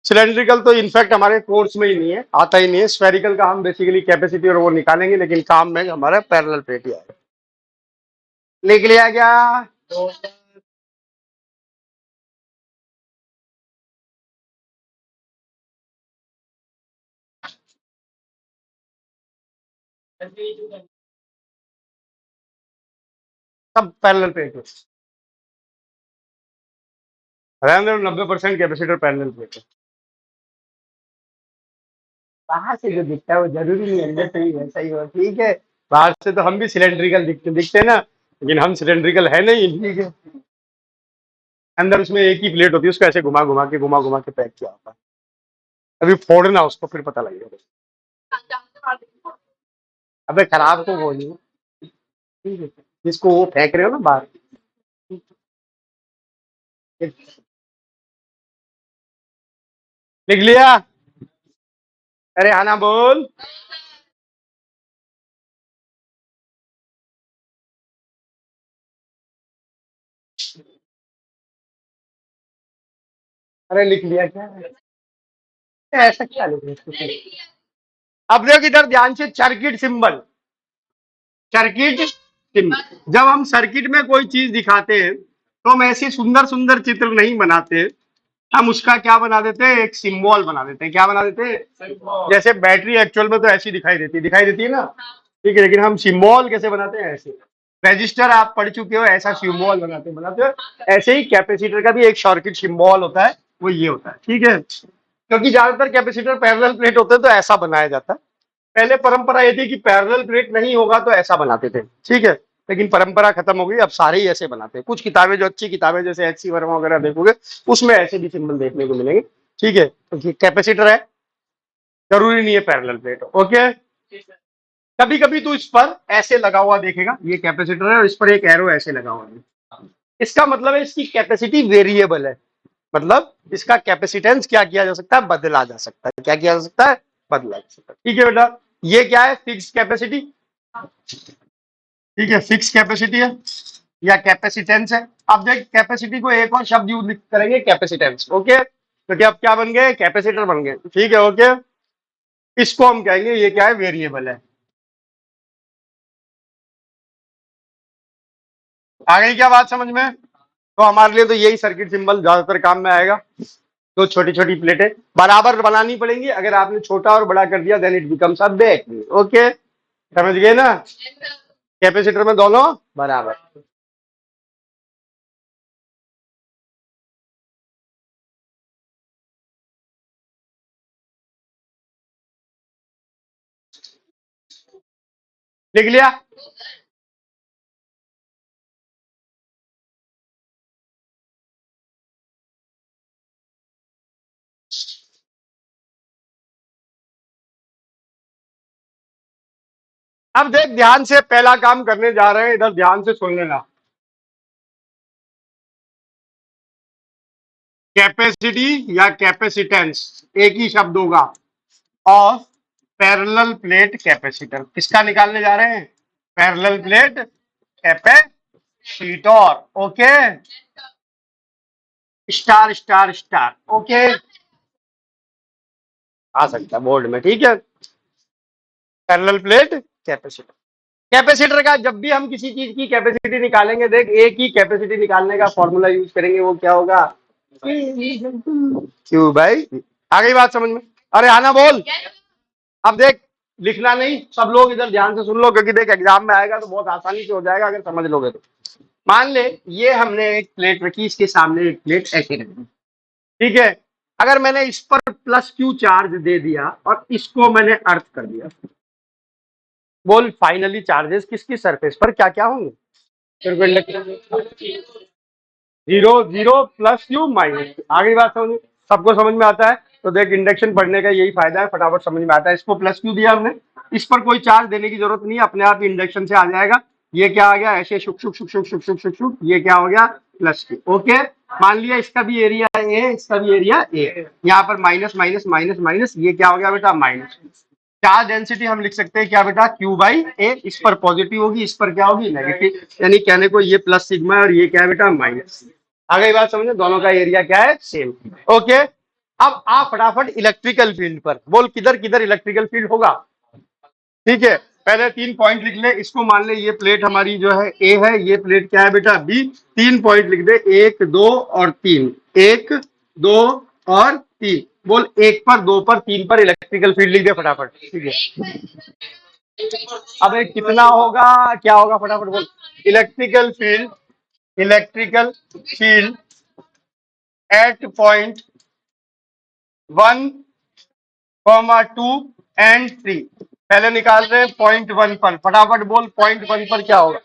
सिलेंड्रिकल तो इनफैक्ट हमारे कोर्स में ही नहीं है, आता ही नहीं है। स्फेरिकल का हम बेसिकली कैपेसिटी और वो निकालेंगे, लेकिन काम में हमारा पैरेलल प्लेट ही आएगा। लिख लिया क्या? सब पैरेलल प्लेट है। 90% कैपेसिटर पैरेलल प्लेट है। बाहर से जो दिखता है वो जरूरी नहीं अंदर से ही वैसा ही हो, ठीक है। बाहर से तो हम भी सिलेंड्रिकल दिखते हैं ना, लेकिन हम सिलेंड्रिकल है नहीं, ठीक है। अंदर उसमें एक ही प्लेट होती है, उसको ऐसे घुमा घुमा के पैक किया होता है। अभी फोड़ना उसको, फिर पता लगेगा। अबे खराब तो वो नहीं है, ठीक है। जिसको वो फेंक रहे हो ना बाहर। लिख लिया? अरे आना बोल। अरे लिख लिया क्या? ऐसा क्या लिख रहे हो? अब देखो इधर ध्यान से, सर्किट सिंबल। सर्किट सिंबल, जब हम सर्किट में कोई चीज दिखाते हैं तो हम ऐसे सुंदर सुंदर चित्र नहीं बनाते, हम उसका क्या बना देते हैं? एक सिंबल बना देते हैं। क्या बना देते हैं? जैसे बैटरी एक्चुअल में तो ऐसी दिखाई देती है ना, ठीक है। लेकिन हम सिंबल कैसे बनाते हैं? ऐसे। रजिस्टर आप पढ़ चुके हो, ऐसा सिंबल बनाते हो। ऐसे ही कैपेसिटर का भी एक सर्किट सिंबल होता है, वो ये होता है, ठीक है। क्योंकि ज्यादातर कैपेसिटर पैरेलल प्लेट होते हैं तो ऐसा बनाया जाता है। पहले परंपरा ये थी कि पैरेलल प्लेट नहीं होगा तो ऐसा बनाते थे, ठीक है। लेकिन परंपरा खत्म हो गई, अब सारे ही ऐसे बनाते हैं। कुछ किताबें जो अच्छी किताबें जैसे एच सी वर्मा वगैरह देखोगे, उसमें ऐसे भी सिंबल देखने को मिलेंगे, ठीक है। तो कैपेसिटर है, जरूरी नहीं है पैरेलल प्लेट, ओके। कभी कभी तो इस पर ऐसे लगा हुआ देखेगा, ये कैपेसिटर है और इस पर एक एरो ऐसे लगा हुआ है। इसका मतलब है इसकी कैपेसिटी वेरिएबल है। मतलब इसका कैपेसिटेंस क्या किया जा सकता है? बदला जा सकता है। क्या किया जा सकता है? बदला जा सकता है, ठीक है बेटा। ये क्या है? फिक्स कैपेसिटी, ठीक है। फिक्स कैपेसिटी है या कैपेसिटेंस है। अब देख, कैपेसिटी को एक और शब्द यूज करेंगे, कैपेसिटेंस, ओके। तो क्या अब क्या बन गए? कैपेसिटर बन गए, ठीक है, ओके। इसको हम कहेंगे ये क्या है? वेरिएबल है। आ गई क्या बात समझ में? तो हमारे लिए तो यही सर्किट सिंबल ज्यादातर काम में आएगा। दो छोटी छोटी प्लेटें बराबर बनानी पड़ेंगी। अगर आपने छोटा और बड़ा कर दिया then it becomes a battery, okay. समझ गए ना? कैपेसिटर में दोनों बराबर। लिख लिया? अब देख ध्यान से, पहला काम करने जा रहे हैं, इधर ध्यान से सुन लेना। कैपेसिटी या कैपेसिटेंस एक ही शब्द होगा ऑफ पैरेलल प्लेट कैपेसिटर। किसका निकालने जा रहे हैं? Parallel plate capacitor. Okay, star star star. Okay, आ सकता है बोर्ड में, ठीक है। Parallel plate capacitor. कैपेसिटर का जब भी हम किसी चीज की कैपेसिटी निकालेंगे, देख एक ही कैपेसिटी निकालने का फॉर्मूला यूज करेंगे, वो क्या होगा? क्यों भाई, आ गई बात समझ में? अरे आना बोल। अब देख, लिखना नहीं, सब लोग इधर ध्यान से सुन लो, क्योंकि देख एग्जाम में आएगा तो बहुत आसानी से हो जाएगा अगर समझ लोगे तो। मान ले ये हमने एक प्लेट रखी, इसके सामने एक प्लेट ऐसे रखी, ठीक है। अगर मैंने इस पर प्लस क्यू चार्ज दे दिया और इसको मैंने अर्थ कर दिया, बोल फाइनली चार्जेस किसकी सरफेस पर क्या क्या होंगे? Zero zero plus Q minus. आगे बात समझ, सबको समझ में आता है? तो देख इंडक्शन पढ़ने का यही फायदा है, फटाफट समझ में आता है। इसको प्लस क्यू दिया हमने, इस पर कोई चार्ज देने की जरूरत नहीं है, अपने आप इंडक्शन से आ जाएगा। ये क्या आ गया? ऐसे शुक शुक शुक शुक शुक शुक शुक शुक, ये क्या हो गया? Plus Q. ओके, मान लिया इसका भी एरिया ए, इसका भी एरिया ए, यहाँ पर माइनस माइनस माइनस माइनस, ये क्या हो गया बेटा? माइनस। चार्ज डेंसिटी हम लिख सकते हैं क्या बेटा? क्यू बाई ए। इस पर पॉजिटिव होगी, इस पर क्या होगी? नेगेटिव। यानी कहने को ये प्लस सिग्मा है और ये क्या है बेटा? माइनस। आ गई बात समझे? दोनों का एरिया क्या है? सेम। ओके, अब आ फटाफट इलेक्ट्रिकल फील्ड पर बोल, किधर किधर इलेक्ट्रिकल फील्ड होगा? ठीक है, पहले 3 पॉइंट लिख ले। इसको मान ले ये प्लेट हमारी जो है ए है, ये प्लेट क्या है बेटा? बी। 3 पॉइंट लिख दे, 1 2 और 3, 1 2 और 3। बोल 1 पर 2 पर 3 पर इलेक्ट्रिकल फील्ड लिख दे फटाफट, ठीक है। अब एक कितना होगा, क्या होगा फटाफट बोल? Electrical field, electrical field at point 1, 2 and 3। पहले निकाल रहे हैं पॉइंट 1 पर, फटाफट बोल पॉइंट 1 पर क्या होगा?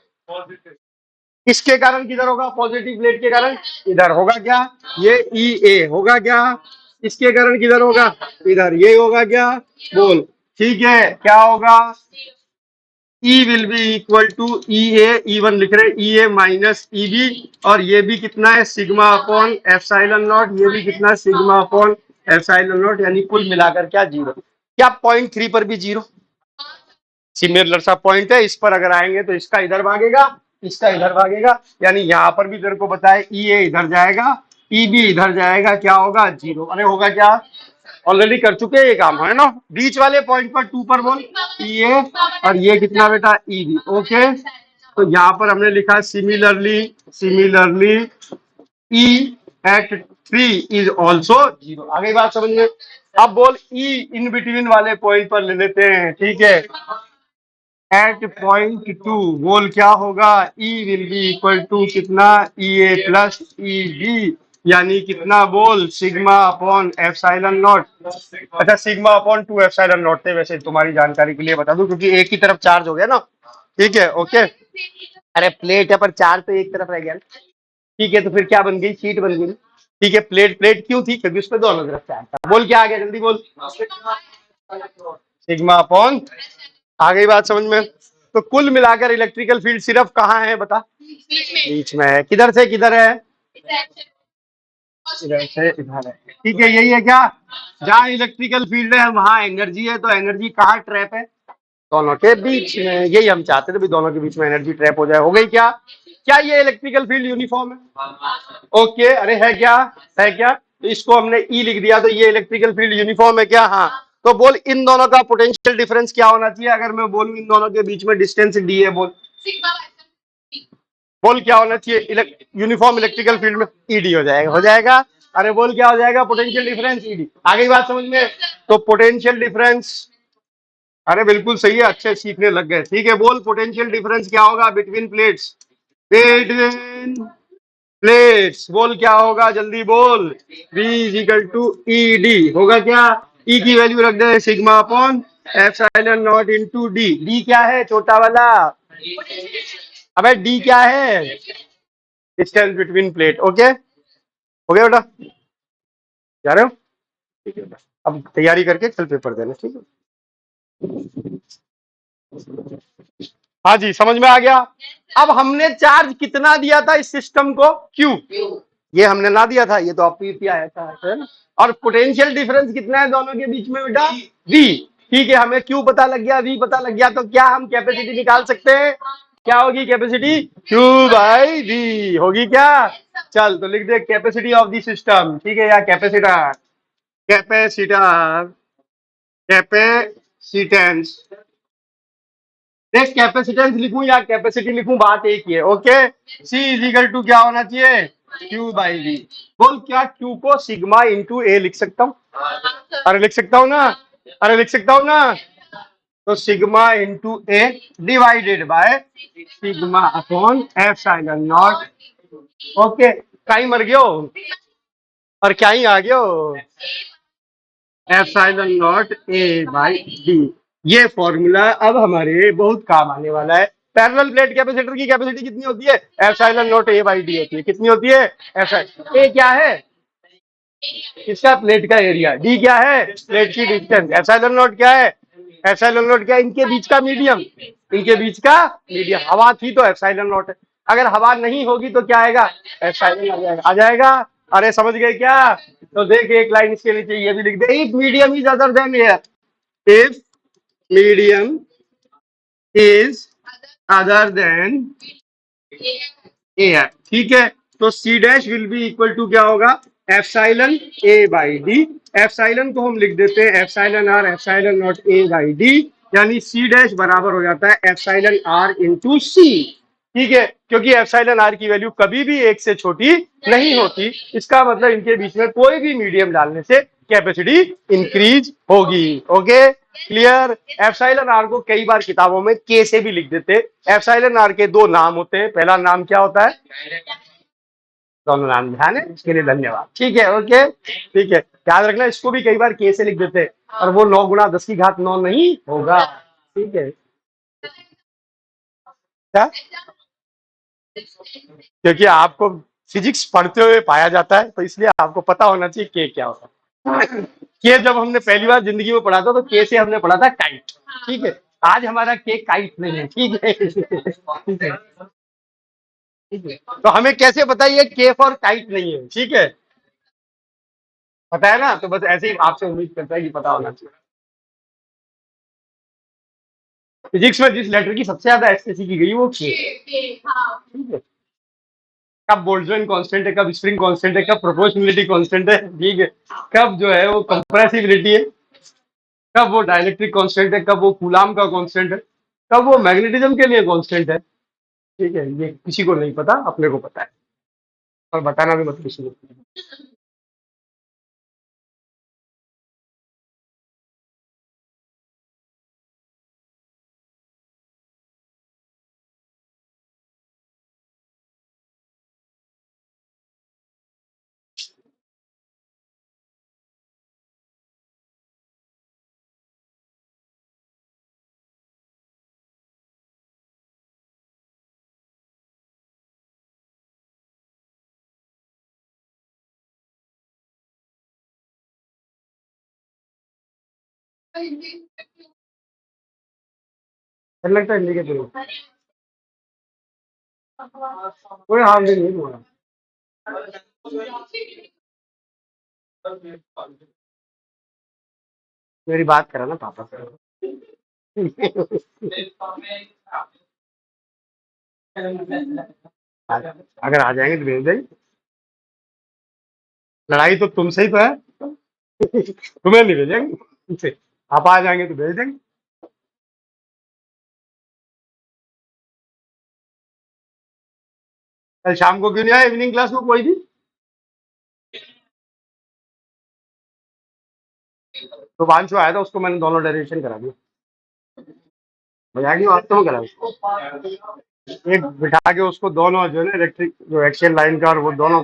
किसके कारण किधर होगा? पॉजिटिव प्लेट के कारण इधर होगा क्या? ये ई ए होगा क्या? इसके कारण किधर होगा? इधर। ये होगा क्या? बोल, ठीक है। क्या होगा? E will be equal to E A, E1 लिख रहे, ई ए माइनस ई बी, और ये भी कितना है? Sigma upon epsilon not. ये भी कितना? Sigma upon epsilon not. यानी कुल मिलाकर क्या? जीरो। क्या पॉइंट 3 पर भी जीरो? सिमिलर सा पॉइंट है, इस पर अगर आएंगे तो इसका इधर भागेगा, इसका इधर भागेगा। यानी यहाँ पर भी तेरे को बताए, ई ए इधर जाएगा, ई बी इधर जाएगा, क्या होगा? जीरो। अरे होगा क्या? ऑलरेडी कर चुके हैं ये काम, है ना? बीच वाले पॉइंट पर 2 पर बोल ई ए, और ये कितना बेटा? E B. ओके, तो यहाँ पर हमने लिखा similarly, similarly E at 3 is also zero. आगे बात समझ में? अब बोल ई इन बिटवीन वाले पॉइंट पर ले लेते हैं, ठीक है। एट पॉइंट 2 बोल क्या होगा? ई विल बी इक्वल टू कितना? ई ए प्लस ई बी। यानी कितना? बोल सिग्मा अपॉन एप्सिलॉन नॉट। अच्छा, सिग्मा अपॉन 2 एप्सिलॉन नॉट थे, वैसे तुम्हारी जानकारी के लिए बता दूं, क्योंकि एक ही तरफ चार्ज हो गया ना, ठीक है। ओके, अरे प्लेट है पर चार्ज तो एक तरफ रह गया, ठीक है। तो फिर क्या बन गई? शीट बन गई, ठीक है। प्लेट प्लेट क्यों थी? क्योंकि उस पर दोनों तरफ चार्ज था। बोल क्या आ गया? जल्दी बोल। Sigma upon. आ गई बात समझ में? तो कुल मिलाकर इलेक्ट्रिकल फील्ड सिर्फ कहाँ है बता? बीच में है। किधर से किधर है? इधर से इधर है, ठीक है। यही है क्या? जहाँ इलेक्ट्रिकल फील्ड है वहां एनर्जी है, तो एनर्जी कहाँ ट्रैप है? दोनों के बीच में। यही हम चाहते थे भी, दोनों के बीच में एनर्जी ट्रैप हो जाए। हो गई क्या? क्या ये इलेक्ट्रिकल फील्ड यूनिफॉर्म है? ओके, अरे है क्या? है क्या? तो इसको हमने ई लिख दिया, तो ये इलेक्ट्रिकल फील्ड यूनिफॉर्म है क्या? हाँ। तो बोल इन दोनों का पोटेंशियल डिफरेंस क्या होना चाहिए? अगर मैं बोलूं इन दोनों के बीच में डिस्टेंस डी है, बोल बोल क्या होना चाहिए? यूनिफॉर्म इलेक्ट्रिकल फील्ड में ईडी हो जाएगा। हो जाएगा? अरे बोल क्या हो जाएगा? Potential difference ED. आगे बात समझ में? तो पोटेंशियल डिफरेंस, अरे बिल्कुल सही है, अच्छे सीखने लग गए, ठीक है। बोल पोटेंशियल डिफरेंस क्या होगा बिटवीन प्लेट्स? बिटवीन प्लेट्स बोल क्या होगा? जल्दी बोल। V is equal to E D होगा क्या? E की वैल्यू रख दे sigma upon epsilon not into D. D क्या है? छोटा वाला। अबे डी क्या है? Distance between plate. ओके, हो गया बेटा? जा रहे हो? ठीक है बेटा, अब तैयारी करके कल पेपर देना, ठीक है। हाँ जी, समझ में आ गया? अब हमने चार्ज कितना दिया था इस सिस्टम को? क्यू। ये हमने ना दिया था, ये तो आपको आया था, है ना? और पोटेंशियल डिफरेंस कितना है दोनों के बीच में बेटा? वी। ठीक है, हमें क्यू पता लग गया, वी पता लग गया, तो क्या हम कैपेसिटी निकाल सकते हैं? क्या होगी कैपेसिटी? Q बाई वी होगी क्या? चल तो लिख दे कैपेसिटी ऑफ द सिस्टम, ठीक है, या कैपेसिटर, कैपेसिटर, कैपेसिटेंस। देख कैपेसिटेंस लिखूं या कैपेसिटी लिखूं, बात एक ही है। Okay, C is equal to क्या होना चाहिए? Q by V. बोल क्या Q को सिग्मा इंटू ए लिख सकता हूँ? अरे लिख सकता हूँ ना, अरे लिख सकता हूँ ना। तो sigma into A divided by sigma upon epsilon not. Okay, कहीं मर गयो और क्या ही आ गयो, epsilon not A by D. ये फॉर्मूला अब हमारे बहुत काम आने वाला है। पैरेलल प्लेट कैपेसिटर की कैपेसिटी कितनी होती है? Epsilon not A by D होती है। कितनी होती है? एप्सिलॉन ए क्या है? इसका प्लेट का एरिया, डी क्या है? प्लेट की डिस्टेंस, एप्सिलॉन नॉट क्या है? एप्सिलॉन नॉट क्या है? इनके बीच का मीडियम, इनके बीच का मीडियम। हवा थी तो एप्सिलॉन नॉट है, अगर हवा नहीं होगी तो क्या आएगा? एप्सिलॉन आ जाएगा, आ जाएगा। अरे समझ गए क्या? तो देख एक लाइन इसके नीचे ये भी लिख दे, if medium is other than air, if medium is other than air, ठीक है। तो C dash will be equal to क्या होगा? Epsilon A by D. Epsilon को हम लिख देते हैं epsilon R epsilon not A by D, यानी सी डैश बराबर हो जाता है एप्सिलॉन आर इंटू सी, ठीक है, क्योंकि एप्सिलॉन आर की वैल्यू कभी भी एक से छोटी नहीं होती। इसका मतलब इनके बीच में कोई भी मीडियम डालने से कैपेसिटी इंक्रीज होगी। Okay, clear. एप्सिलॉन आर को कई बार किताबों में के से भी लिख देते हैं। एप्सिलॉन आर के दो नाम होते हैं, पहला नाम क्या होता है? दोनों नाम ध्यान है, इसके लिए धन्यवाद, ठीक है। ओके, ठीक है, याद रखना इसको भी कई बार के से लिख देते हैं, और वो 9 गुणा 10 की घात 9 नहीं होगा, ठीक है। क्या? क्योंकि आपको फिजिक्स पढ़ते हुए पाया जाता है, तो इसलिए आपको पता होना चाहिए के क्या होता है। के जब हमने पहली बार जिंदगी में पढ़ा था तो के से हमने पढ़ा था काइट, ठीक है। आज हमारा के काइट नहीं है, ठीक है, ठीक है, ठीक है। तो हमें कैसे पता ये के फॉर काइट नहीं है, ठीक है, पता है ना? तो बस ऐसे ही आपसे उम्मीद करता है कि पता होना चाहिए। फिजिक्स में जिस लेटर की सबसे ज्यादा एक्सटेंसी की गई वो के, ठीक है। कब बोल्ट्जमैन कांस्टेंट है, कब स्प्रिंग कांस्टेंट है, कब प्रोपोर्शनलिटी कांस्टेंट है, ठीक है, कब जो है वो कंप्रेसिबिलिटी है, कब वो डाइलेक्ट्रिक कांस्टेंट है, कब वो कूलाम का कांस्टेंट है, कब वो मैग्नेटिज्म के लिए कांस्टेंट है, ठीक है। ये किसी को नहीं पता, अपने को पता है, और बताना भी मत किसी को। डर लगता है इंडिकेटर में। कोई हार्म नहीं हुआ। मेरी बात करा ना पापा से। अगर आ जाएंगे तो भेज देंगे। लड़ाई तो तुमसे ही तो है, तुम्हें नहीं भेजेंगे, तुमसे। आप आ जाएंगे तो भेज देंगे। कल शाम को क्यों नहीं आया इवनिंग क्लास में कोई भी? तो वांशु आया था, उसको मैंने दोनों डेरिवेशन करा दिया। मजा की बात तो मैं करा उसको, एक बिठा के उसको दोनों जो है ना इलेक्ट्रिक जो एक्सियल लाइन का और वो दोनों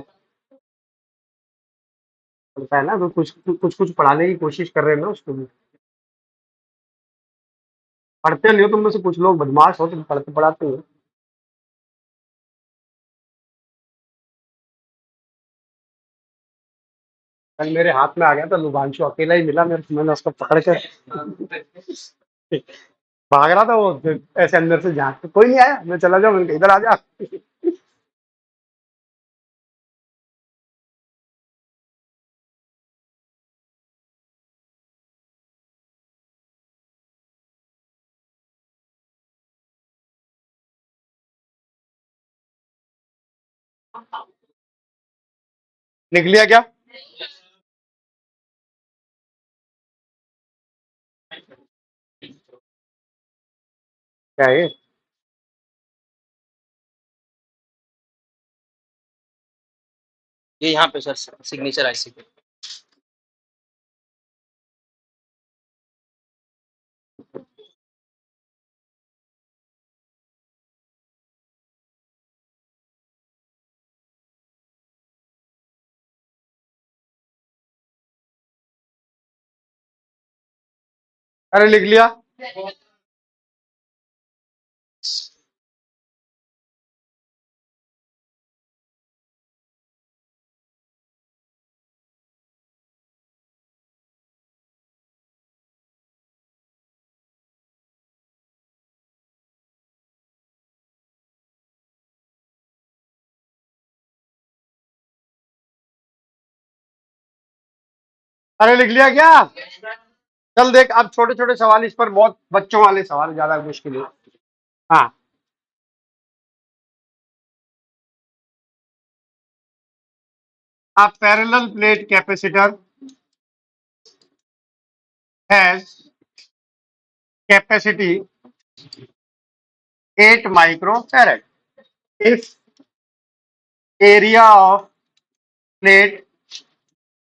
पड़ता है ना, तो कुछ पढ़ाने की कोशिश कर रहे हैं ना उसको भी। पढ़ते नहीं हो तुम में से कुछ लोग, बदमाश हो तुम, पढ़ते पढ़ाते हो। कल मेरे हाथ में आ गया था लुभांशु, अकेला ही मिला मेरे, मैंने उसको पकड़ के भाग रहा था वो, ऐसे अंदर से झांक के, कोई नहीं आया, मैं चला जाऊं, मैंने कहा, इधर आ जा। लिख लिया क्या? क्या है? ये यहाँ पे सर सिग्नेचर आईसी पे। अरे लिख लिया। अरे लिख लिया क्या? चल देख, अब छोटे छोटे सवाल, इस पर बहुत बच्चों वाले सवाल, ज्यादा मुश्किल है। हाँ, a parallel plate capacitor has capacity 8 microfarad. If area of plate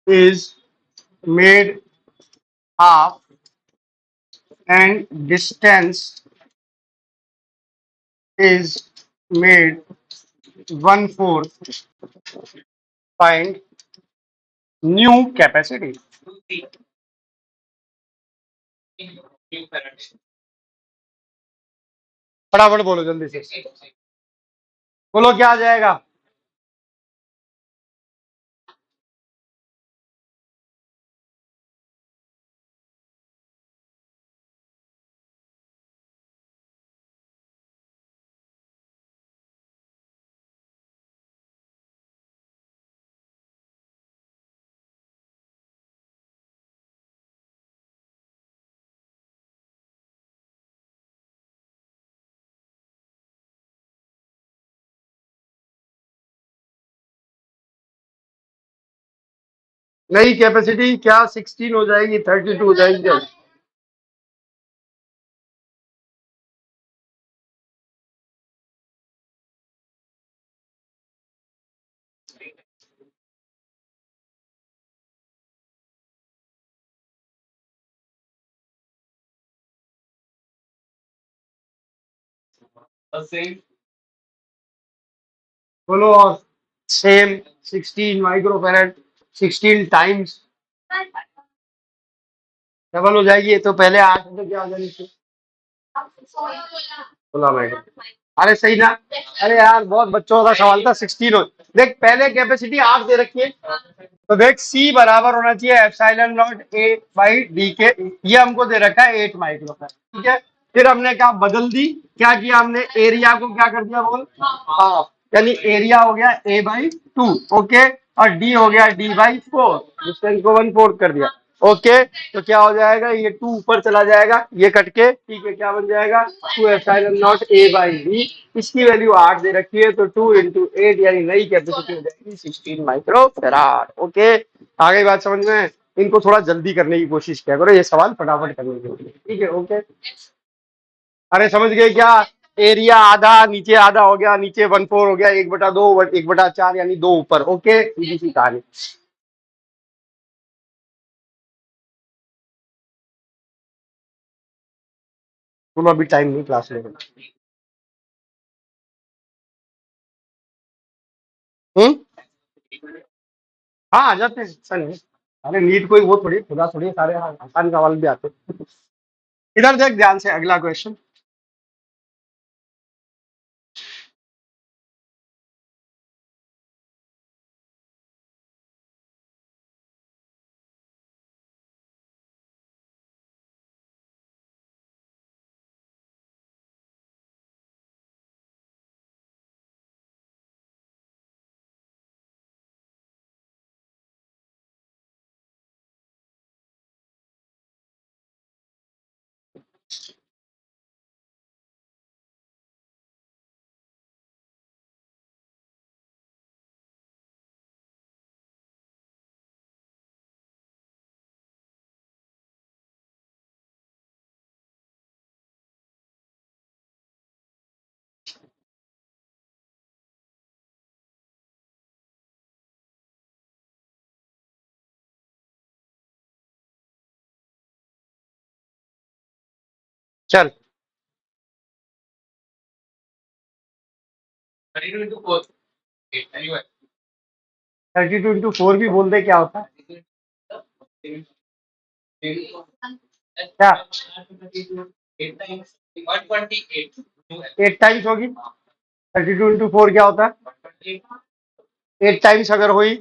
is made half and distance is made one fourth, find new capacity. फटाफट बोलो जल्दी से, बोलो क्या आ जाएगा? नई कैपेसिटी क्या 16 हो जाएगी, 32 हो जाएगी क्या? बोलो और। सेम 16 माइक्रोफेरेड, 16 टाइम्स डबल हो जाएगी। ये तो पहले 8 में क्या हो जाएगी? 16 अरे सही ना? अरे यार बहुत बच्चों का सवाल था। 16 हो, देख पहले कैपेसिटी 8 दे रखी है, तो देख सी बराबर होना चाहिए epsilon not A by D के। ये हमको दे रखा है 8 माइक्रोफेरेड, ठीक है। फिर हमने क्या बदल दी, क्या किया हमने, एरिया को क्या कर दिया बोल, हाफ, यानी एरिया हो गया ए बाई 2, ओके, और डी हो गया डी बाई 4, डिस्टेंस को 1/4 कर दिया, ओके। तो क्या हो जाएगा, ये 2 ऊपर चला जाएगा, ये कट के, ठीक है, क्या बन जाएगा, 2 epsilon not A by D. इसकी वैल्यू 8 दे रखी है, तो 2 इंटू 8 यानी नई कैपेसिटी हो जाएगी 16 माइक्रो फेराड, ओके। आ गई बात समझ में? इनको थोड़ा जल्दी करने की कोशिश किया करो, ये सवाल फटाफट करने के लिए, ठीक है, ओके। अरे समझ गए क्या? एरिया आधा, नीचे आधा हो गया, नीचे 1/4 हो गया, 1/2, 1/4 यानी 2 ऊपर, ओके, सीधी सी कहानी। तुम अभी टाइम नहीं क्लास में। हम्म। हाँ आ जाते हैं, ऐसा नहीं है। अरे नीट कोई वो थोड़ी खुदा थोड़ी, सारे आसान सवाल भी आते हैं। इधर देख ध्यान से, अगला क्वेश्चन। चल 32 into 4 भी बोल दे, क्या होता है क्या? 8 टाइम्स होगी। 32 into 4 क्या होता है? 8 टाइम्स अगर हुई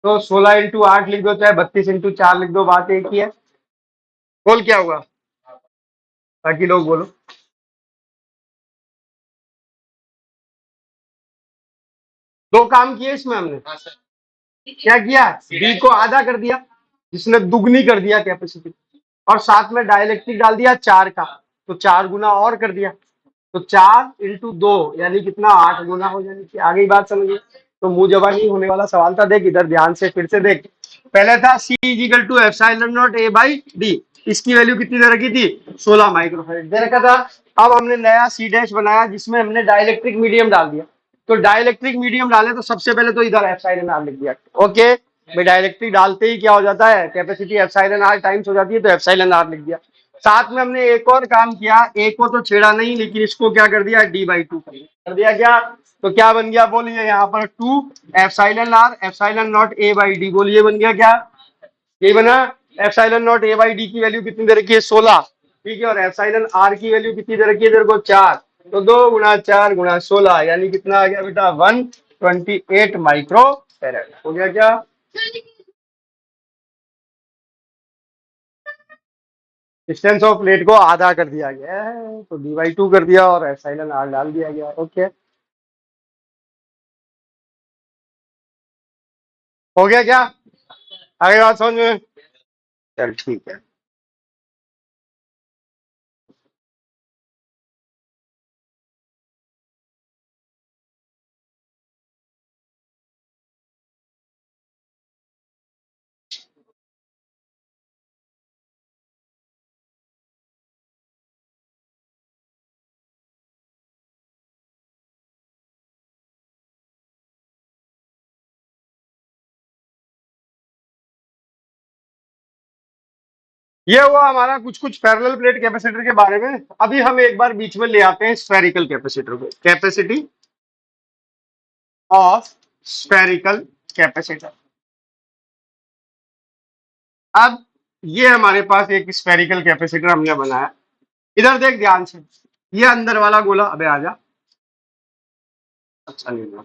तो 16 into 8 लिख दो, चाहे 32 into 4 लिख दो, बात एक ही है। बोल क्या हुआ, बाकी लोग बोलो। दो काम किए इसमें हमने। क्या किया? डी को आधा कर दिया, जिसने दुगनी कर दिया कैपेसिटी, और साथ में डाइलेक्ट्रिक डाल दिया 4 का, तो 4 गुना और कर दिया, तो 4 into 2 यानी कितना, 8 गुना हो जानी चाहिए। आ गई बात समझिए। तो मुंह जबा नहीं होने वाला सवाल था। देख इधर ध्यान से फिर से देख। पहले था C is equal to epsilon not A by D, इसकी वैल्यू कितनी दे रखी थी? 16 माइक्रोफेरेड दे रखा था। अब हमने नया C डैश बनाया जिसमें हमने डाइलेक्ट्रिक मीडियम डाल दिया। तो डाइलेक्ट्रिक मीडियम डाले तो सबसे पहले तो इधर एप्सिलॉन आर लिख दिया। ओके भाई, डाइलेक्ट्रिक डालते ही क्या हो जाता है, कैपेसिटी एप्सिलॉन आर टाइम्स हो जाती है, तो एप्सिलॉन आर लिख दिया। साथ में हमने एक और काम किया, ए को तो छेड़ा नहीं, लेकिन इसको क्या कर दिया, D/2 कर दिया। क्या तो क्या बन गया बोलिए, यहाँ पर 2 epsilon R epsilon not A by D, बोलिए बन गया क्या? ये बना। Epsilon not A by D की वैल्यू कितनी दे रखी है? 16, ठीक है। और एप्सिलॉन आर की वैल्यू कितनी दे रखी है तेरे को? 4। तो 2 गुणा 4 गुणा 16 यानी कितना आ गया बेटा? 128 माइक्रो फेरेड हो गया। क्या डिस्टेंस ऑफ प्लेट को आधा कर दिया गया है, तो D/2 कर दिया और एप्सिलॉन आर डाल दिया गया। ओके हो गया क्या? आगे बात समझ में? चल ठीक है। ये हुआ हमारा कुछ कुछ पैरेलल प्लेट कैपेसिटर के बारे में। अभी हम एक बार बीच में ले आते हैं स्फेरिकल कैपेसिटर को। Capacity of spherical capacitor. अब ये हमारे पास एक स्फेरिकल कैपेसिटर हमने बनाया। इधर देख ध्यान से, ये अंदर वाला गोला, अबे आजा, अच्छा नहीं लगा।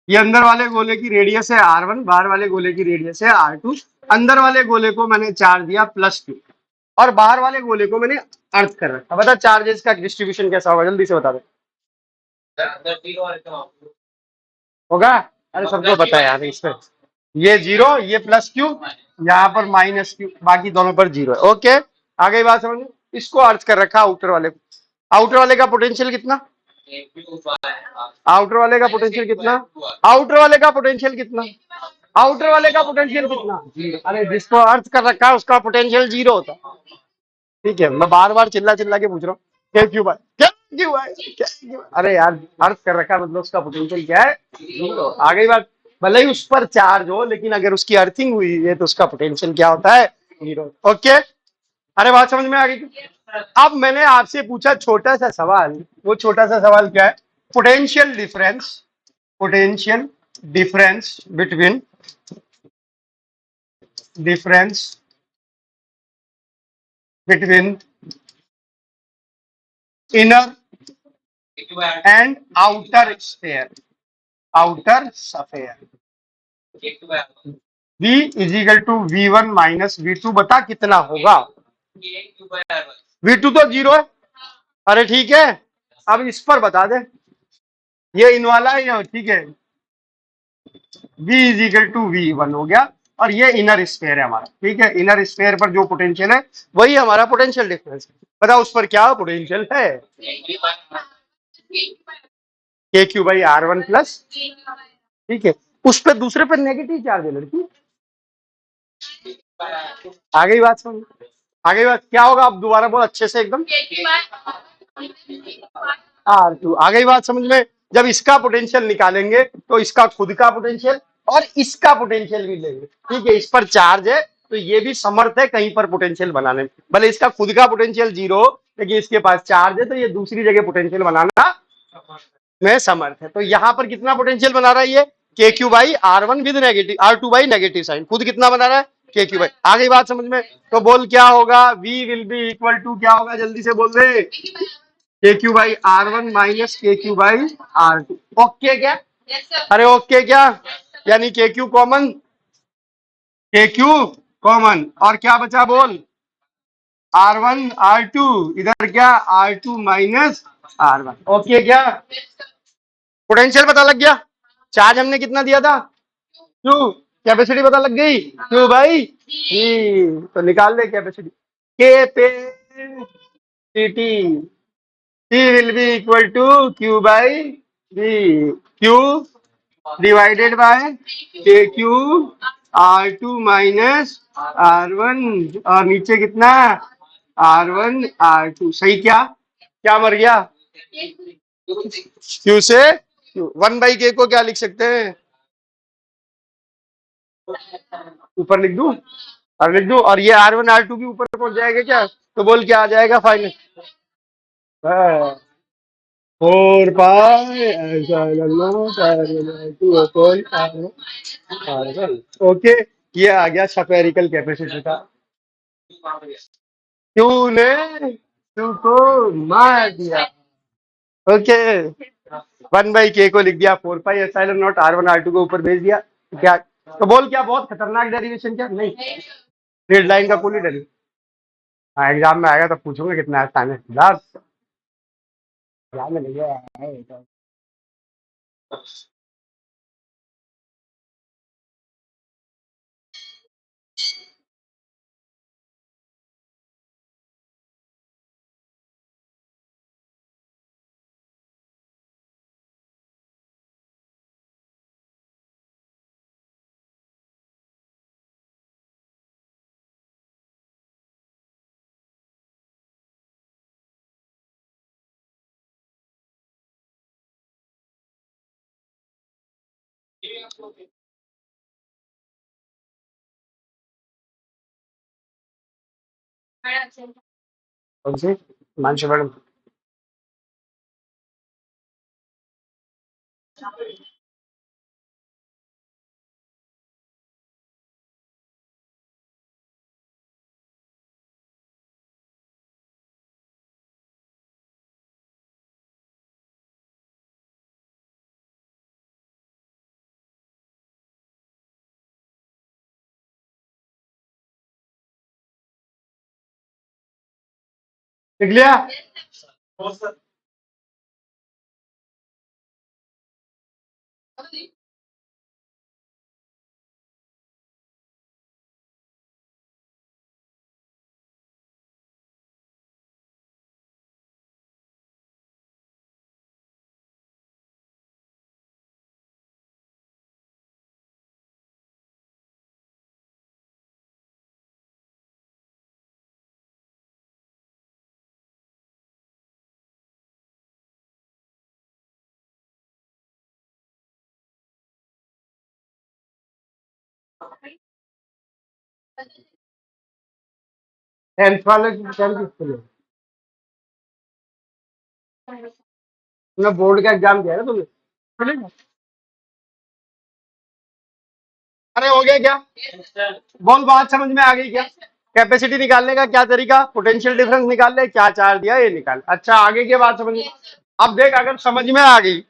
ये अंदर वाले गोले की रेडियस है R1, बाहर वाले गोले की रेडियस है R2। अंदर वाले गोले को मैंने चार्ज दिया +Q, और बाहर वाले गोले को मैंने अर्थ कर रखा। बता चार्जेस का डिस्ट्रीब्यूशन कैसा होगा, जल्दी से बता दो। होगा? अरे सबको पता है यार इसमें। ये 0, ये +Q, यहाँ पर -Q, बाकी दोनों पर 0 है। ओके आगे बात समझ। इसको अर्थ कर रखा आउटर वाले को। आउटर वाले का पोटेंशियल कितना? आउटर वाले का पोटेंशियल कितना? आउटर वाले का पोटेंशियल कितना? आउटर वाले का पोटेंशियल कितना? 0। अरे जिसको अर्थ कर रखा है उसका पोटेंशियल 0 होता है। ठीक है, मैं बार बार चिल्ला चिल्ला के पूछ रहा हूँ, क्या क्यों भाई, क्या क्यों भाई, क्या क्यों? अरे यार अर्थ कर रखा है मतलब उसका पोटेंशियल क्या है? 0। आ गई बात। भले ही उस पर चार्ज हो, लेकिन अगर उसकी अर्थिंग हुई है तो उसका पोटेंशियल क्या होता है? 0। ओके अरे बात समझ में आ गई। अब मैंने आपसे पूछा छोटा सा सवाल। वो छोटा सा सवाल क्या है? Potential difference, potential difference between, difference between inner and outer sphere, outer sphere. V is equal to V1 minus V2, बता कितना होगा? V2 तो 0 है। अरे ठीक है, अब इस पर बता दे, ये इन वाला है या, ठीक है। V is equal to V1 हो गया, और ये इनर स्फेयर है हमारा। ठीक है, इनर स्फेयर पर जो पोटेंशियल है वही हमारा पोटेंशियल डिफरेंस है। पता उस पर क्या पोटेंशियल है? KQ/R1 प्लस, ठीक है। उस पर दूसरे पर नेगेटिव चार्ज है लड़की। आ गई बात समझ? आ गई बात? क्या होगा अब दोबारा बोल अच्छे से एकदम। R2 आ गई बात समझ में? जब इसका पोटेंशियल निकालेंगे तो इसका खुद का पोटेंशियल और इसका पोटेंशियल भी लेंगे। ठीक है, इस पर चार्ज है तो ये भी समर्थ है कहीं पर पोटेंशियल बनाने में। भले इसका खुद का पोटेंशियल जीरो हो, लेकिन इसके पास चार्ज है तो ये दूसरी जगह पोटेंशियल बनाना में समर्थ है। तो यहां पर कितना पोटेंशियल बना रहा है ये? K Q by R1 with negative, R2 by negative sign. खुद कितना बना रहा है? K Q by. आ गई बात समझ में? तो बोल क्या होगा? V will be equal to क्या होगा? जल्दी से बोल दे। K Q by R1 minus K Q by R2। Okay क्या? अरे ओके क्या? यानी K Q common, K Q common और क्या बचा बोल? R1 R2, इधर क्या? R2 minus R1। ओके क्या? पोटेंशियल पता लग गया? चार्ज हमने कितना दिया था? क्यू। कैपेसिटी पता लग गई? Q by G. तो निकाल ले कैपेसिटी। के पे टी टी will be equal to Q by B. Q divided by K Q R2 minus R1 और नीचे कितना? R1 R2। सही क्या? क्या मर गया? क्यू से क्यू। 1/k को क्या लिख सकते हैं? ऊपर लिख दूं? और लिख दूं और ये R1 R2 भी ऊपर पहुंच जाएगा क्या? तो बोल क्या आ जाएगा फाइनल? 4 पाई ओके। ये आ गया स्फेरिकल कैपेसिटी का। क्यू ने क्यू को मार दिया। ओके, 1/k को लिख दिया 4 pi epsilon not R1 R2 को ऊपर भेज दिया। क्या? तो बोल क्या बहुत खतरनाक डेरिवेशन? क्या नहीं? रेड लाइन का कुल ही डेरिवेशन। हाँ, एग्जाम में आएगा तो पूछूंगा कितना आसान है। बस एग्जाम में नहीं गया। कौन सी? हिमांशु मैडम। लिख लिया? टेंथ वाले टेंथ किसके लिए? तुमने बोर्ड का एग्जाम दिया है ना तुमने? चलेगा? अरे हो गया क्या? बोल बात समझ में आ गई क्या? कैपेसिटी निकालने का क्या तरीका? पोटेंशियल डिफरेंस निकाल ले, क्या चार्ज दिया ये निकाल। अच्छा आगे की बात समझ में? अब देख अगर समझ में आ गई,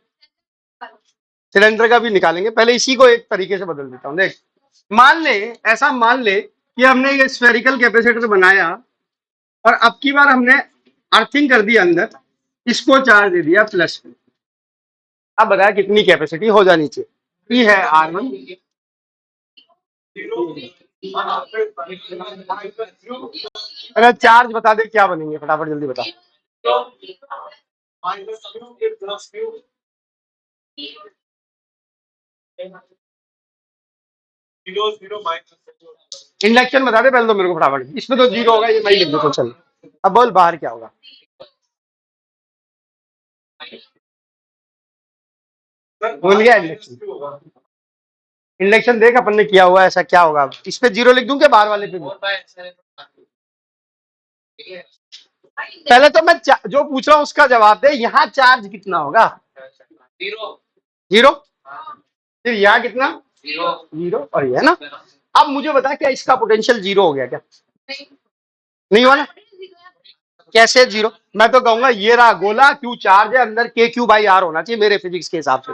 सिलेंडर का भी निकालेंगे। पहले इसी को एक तरीके से बदल देता हूँ। देख, मान ले, ऐसा मान ले कि हमने ये स्फेरिकल कैपेसिटर बनाया और अब की बार हमने अर्थिंग कर दी अंदर, इसको चार्ज दे दिया प्लस में। अब बताया कितनी कैपेसिटी हो जानी चाहिए? ई है R1। अरे चार्ज बता दे क्या बनेंगे, फटाफट जल्दी बता। इंडक्शन बता दे पहले तो मेरे को फटाफट, इसमें तो जीरो होगा, ये मैं ही लिख देता हूं, चल। अब बोल बाहर क्या होगा, भूल गया इंडक्शन। इंडक्शन देख अपन ने किया हुआ है, ऐसा क्या होगा, इस पे जीरो लिख दूं क्या बाहर वाले पे भी? पहले तो मैं जो पूछ रहा हूँ उसका जवाब दे, यहाँ चार्ज कितना होगा? जीरो। फिर यहाँ कितना? जीरो। और ये है ना। अब मुझे बता क्या इसका पोटेंशियल जीरो हो गया क्या? नहीं हुआ ना? कैसे जीरो? मैं तो कहूंगा ये रहा गोला, क्यू चार्ज है, अंदर के क्यू बाई आर होना चाहिए मेरे फिजिक्स के हिसाब से।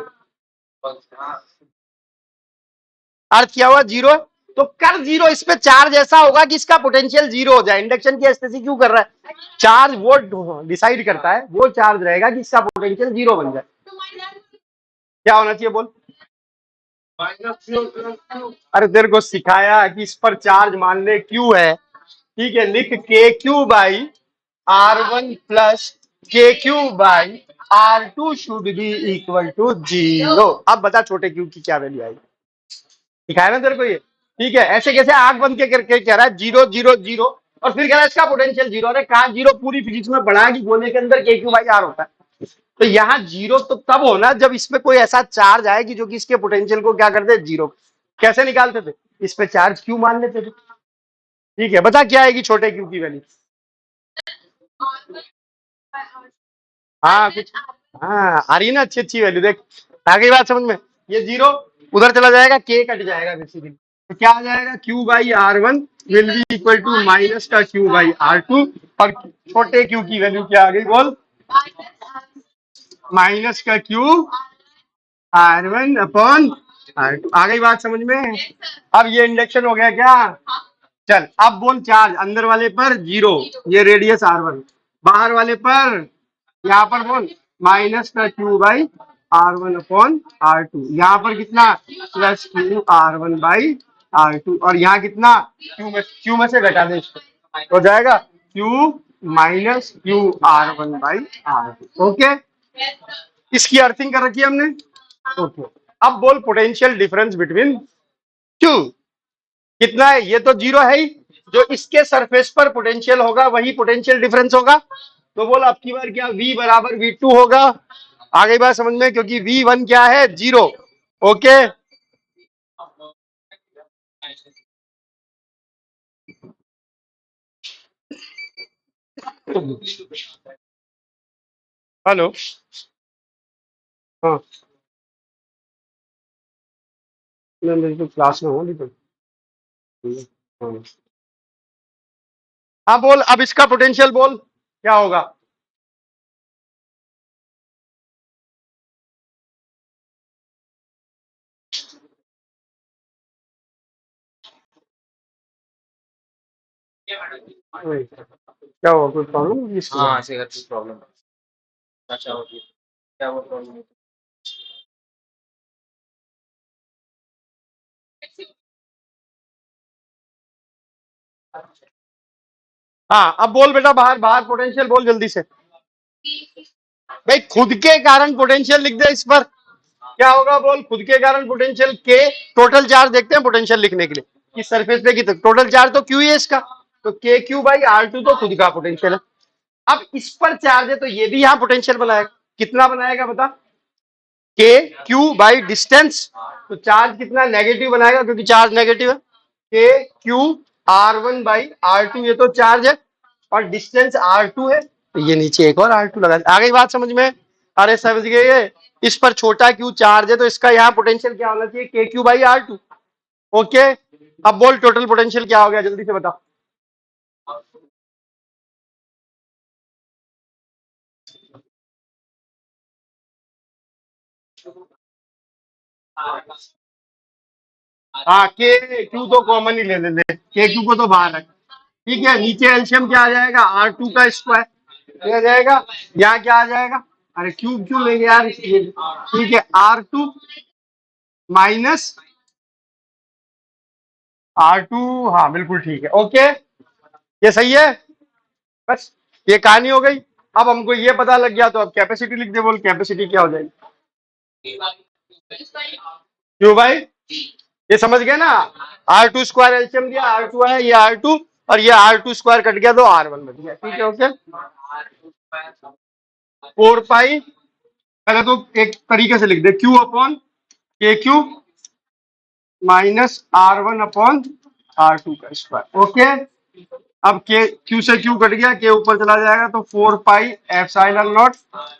अर्थ क्या हुआ? जीरो है। तो कर जीरो, इस पे चार्ज ऐसा होगा कि इसका पोटेंशियल जीरो हो जाए। इंडक्शन की स्थिति क्यों कर रहा है? चार्ज वो डिसाइड करता है, वो चार्ज रहेगा कि इसका पोटेंशियल जीरो बन जाए। क्या होना चाहिए बोल? अरे तेरे को सिखाया कि इस पर चार्ज मान ले क्यू है, ठीक है, लिख K Q by R one plus K Q by R two should be equal to zero. अब बता छोटे क्यू की क्या वैल्यू आएगी? दिखाया ना तेरे को ये, ठीक है। ऐसे कैसे आंख बंद के करके कह रहा है जीरो जीरो जीरो, और फिर कह रहा है इसका पोटेंशियल जीरो। अरे कहा जीरो? पूरी फिजिक्स में पढ़ा है कि गोले के अंदर के क्यू बाई आर होता है। तो यहाँ जीरो तो तब होना जब इसमें कोई ऐसा चार्ज आए कि जो कि इसके पोटेंशियल को क्या कर दे? जीरो। कैसे निकालते थे? इस पे चार्ज क्यू मान लेते थे, ठीक है। बता क्या आएगी छोटे क्यू की वैल्यू? हाँ कुछ, हाँ आ रही है ना अच्छी अच्छी वैल्यू, देख आ गई बात समझ में। ये जीरो उधर चला जाएगा, के कट जाएगा बेसिकली, तो क्या आ जाएगा? Q by R one will be equal to minus का क्यू बाई आर टू। और छोटे क्यू की वैल्यू क्या आ गई बोल? माइनस का Q R one upon R two. आ गई बात समझ में? अब ये इंडक्शन हो गया क्या? चल अब बोल चार्ज अंदर वाले पर जीरो, ये रेडियस आर वन, बाहर वाले पर यहाँ पर बोल माइनस का Q by R one upon R two. यहाँ पर कितना? Plus Q R one by R two. और यहाँ कितना? क्यू में से घटा दे इसको, हो जाएगा Q minus Q R one by R two. Okay, इसकी अर्थिंग कर रखी है हमने। ओके, अब बोल पोटेंशियल डिफरेंस बिटवीन टू कितना है? ये तो जीरो है ही, जो इसके सरफेस पर पोटेंशियल होगा वही पोटेंशियल डिफरेंस होगा। तो बोल अब की बार क्या? V बराबर V2 होगा। आ गई बात समझ में? क्योंकि V1 क्या है? जीरो। ओके, हेलो, हाँ मैं मेरी तो क्लास में हूँ अभी तो। हाँ हाँ, बोल अब इसका पोटेंशियल बोल क्या होगा? क्या हुआ, कोई प्रॉब्लम इसके हाँ बाद? ऐसे करके प्रॉब्लम अच्छा होती है। क्या वो प्रॉब्लम? हाँ अब बोल बेटा, बाहर बाहर पोटेंशियल बोल जल्दी से। भाई खुद के कारण पोटेंशियल लिख दे इस पर, क्या होगा बोल? खुद के कारण पोटेंशियल के, टोटल चार्ज देखते हैं पोटेंशियल लिखने के लिए कि सरफेस पे कितना टोटल चार्ज, तो क्यू है इसका, तो के क्यू बाई आर टू तो खुद का पोटेंशियल है। अब इस पर चार्ज है तो ये भी यहाँ पोटेंशियल बनाएगा। कितना बनाएगा बता? के क्यू बाई डिस्टेंस, तो चार्ज कितना? नेगेटिव बनाएगा क्योंकि चार्ज नेगेटिव है। K Q R one by R two, ये तो चार्ज है और डिस्टेंस आर टू है, तो ये नीचे एक और आर टू लगा। आ गई बात समझ में? अरे समझ गए? इस पर छोटा क्यू चार्ज है तो इसका यहाँ पोटेंशियल क्या होना चाहिए? K Q by R two. Okay, अब बोल टोटल पोटेंशियल क्या हो गया, जल्दी से बता। हाँ के क्यू तो कॉमन ही ले लेते, के क्यू को तो बाहर रख, ठीक है। नीचे एलसीएम क्या आ जाएगा? आर टू का स्क्वायर क्या आ जाएगा? यहाँ क्या आ जाएगा? अरे क्यूब क्यों लेंगे यार, ठीक है, R two minus R two, हाँ बिल्कुल ठीक है। ओके, ये सही है, बस ये कहानी हो गई। अब हमको ये पता लग गया तो अब कैपेसिटी लिख दे, बोल कैपेसिटी क्या हो जाएगी? क्यों भाई, ये समझ गए ना? R2 स्क्वायर एलसीएम दिया, R2 है, ये R2 और ये R2 स्क्वायर कट गया तो R1 बच गया। ठीक है, ओके। 4 पाई, पहले तो एक तरीके से लिख दे, Q अपॉन के Q minus R1 upon R2 का स्क्वायर, ओके। अब के क्यू से क्यू कट गया, के ऊपर चला जाएगा तो 4 पाई एप्सिलॉन नॉट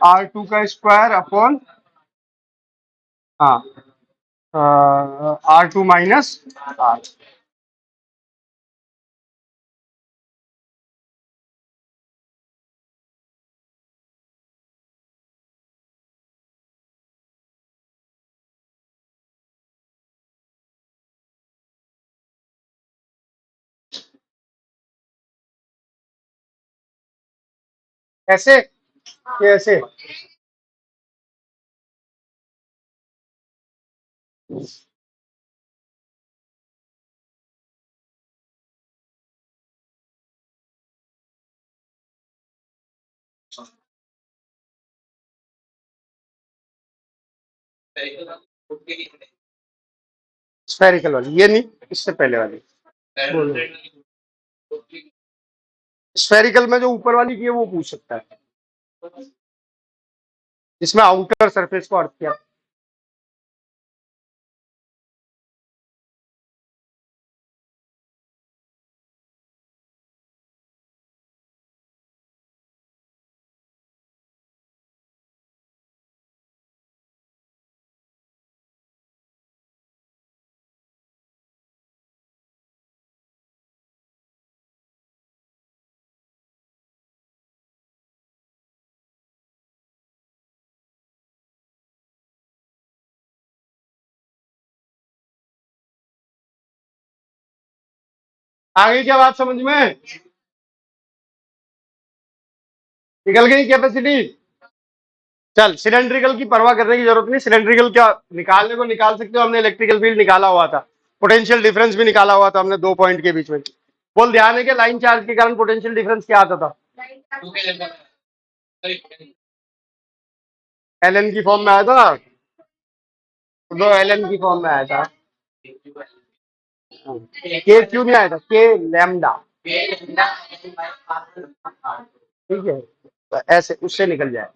R2 का स्क्वायर अपॉन, हाँ, R2 माइनस R। ऐसे, ये ऐसे स्फेरिकल वाली, ये नहीं, इससे पहले वाली बोलो। स्फेरिकल में जो ऊपर वाली की है वो पूछ सकता है, जिसमें आउटर सरफेस को अर्थ किया। आगे क्या बात समझ में निकल गई? कैपेसिटी। चल, सिलेंड्रिकल की परवाह करने की जरूरत नहीं, सिलेंड्रिकल क्या निकालने को निकाल सकते हो, हमने इलेक्ट्रिकल फील्ड निकाला हुआ था, पोटेंशियल डिफरेंस भी निकाला हुआ था हमने दो पॉइंट के बीच में। बोल, ध्यान है कि लाइन चार्ज के कारण पोटेंशियल डिफरेंस क्या आता था? एल की फॉर्म में आया था, दो एल की फॉर्म में आया था। के क्यों नहीं आया था? के लैम्डा, ठीक है, तो ऐसे उससे निकल जाए।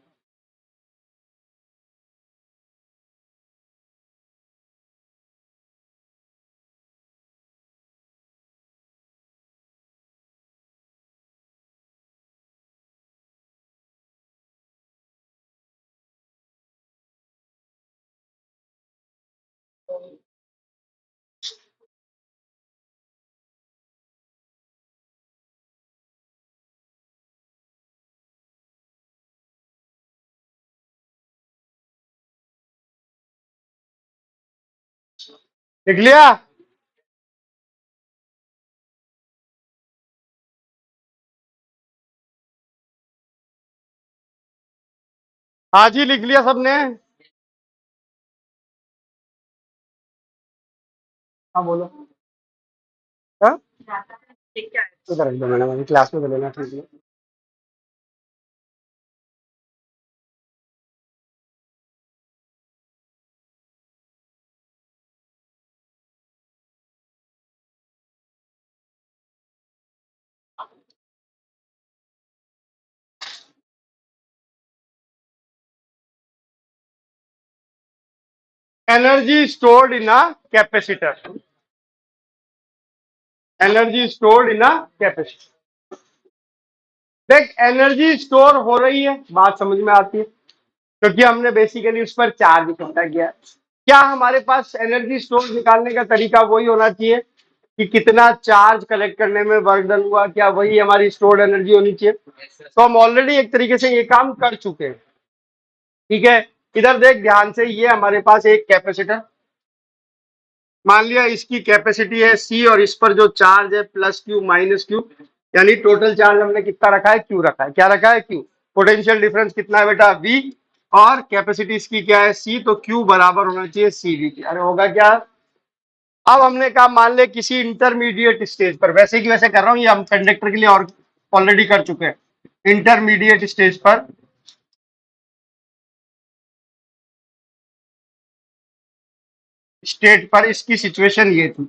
लिख लिया? हाँ जी, लिख लिया सबने? हाँ बोलो। हाँ, इधर रख दो मैडम, क्लास में बोलेगा, ठीक है। Energy stored in a capacitor, energy stored in a capacitor. देख, एनर्जी स्टोर हो रही है, बात समझ में आती है, क्योंकि हमने बेसिकली उस पर चार्ज इकट्ठा किया। क्या हमारे पास एनर्जी स्टोर निकालने का तरीका वही होना चाहिए कि कितना चार्ज कलेक्ट करने में वर्क डन हुआ, क्या वही हमारी स्टोर्ड एनर्जी होनी चाहिए? तो हम ऑलरेडी एक तरीके से ये काम कर चुके हैं, ठीक है। इधर देख ध्यान से, ये हमारे पास एक कैपेसिटर, मान लिया इसकी कैपेसिटी है सी, और इस पर जो चार्ज है प्लस क्यू माइनस क्यू, यानी टोटल चार्ज हमने कितना रखा है? क्यू रखा है। क्या रखा है? क्यू। पोटेंशियल डिफरेंस कितना है बेटा? वी, और कैपेसिटी इसकी क्या है? सी, तो क्यू बराबर होना चाहिए सी वी के। अरे होगा क्या? अब हमने कहा मान ले किसी इंटरमीडिएट स्टेज पर, वैसे की वैसे कर रहा हूं, ये हम कंडक्टर के लिए और ऑलरेडी कर चुके हैं, इंटरमीडिएट स्टेज पर, स्टेट पर इसकी सिचुएशन ये थी,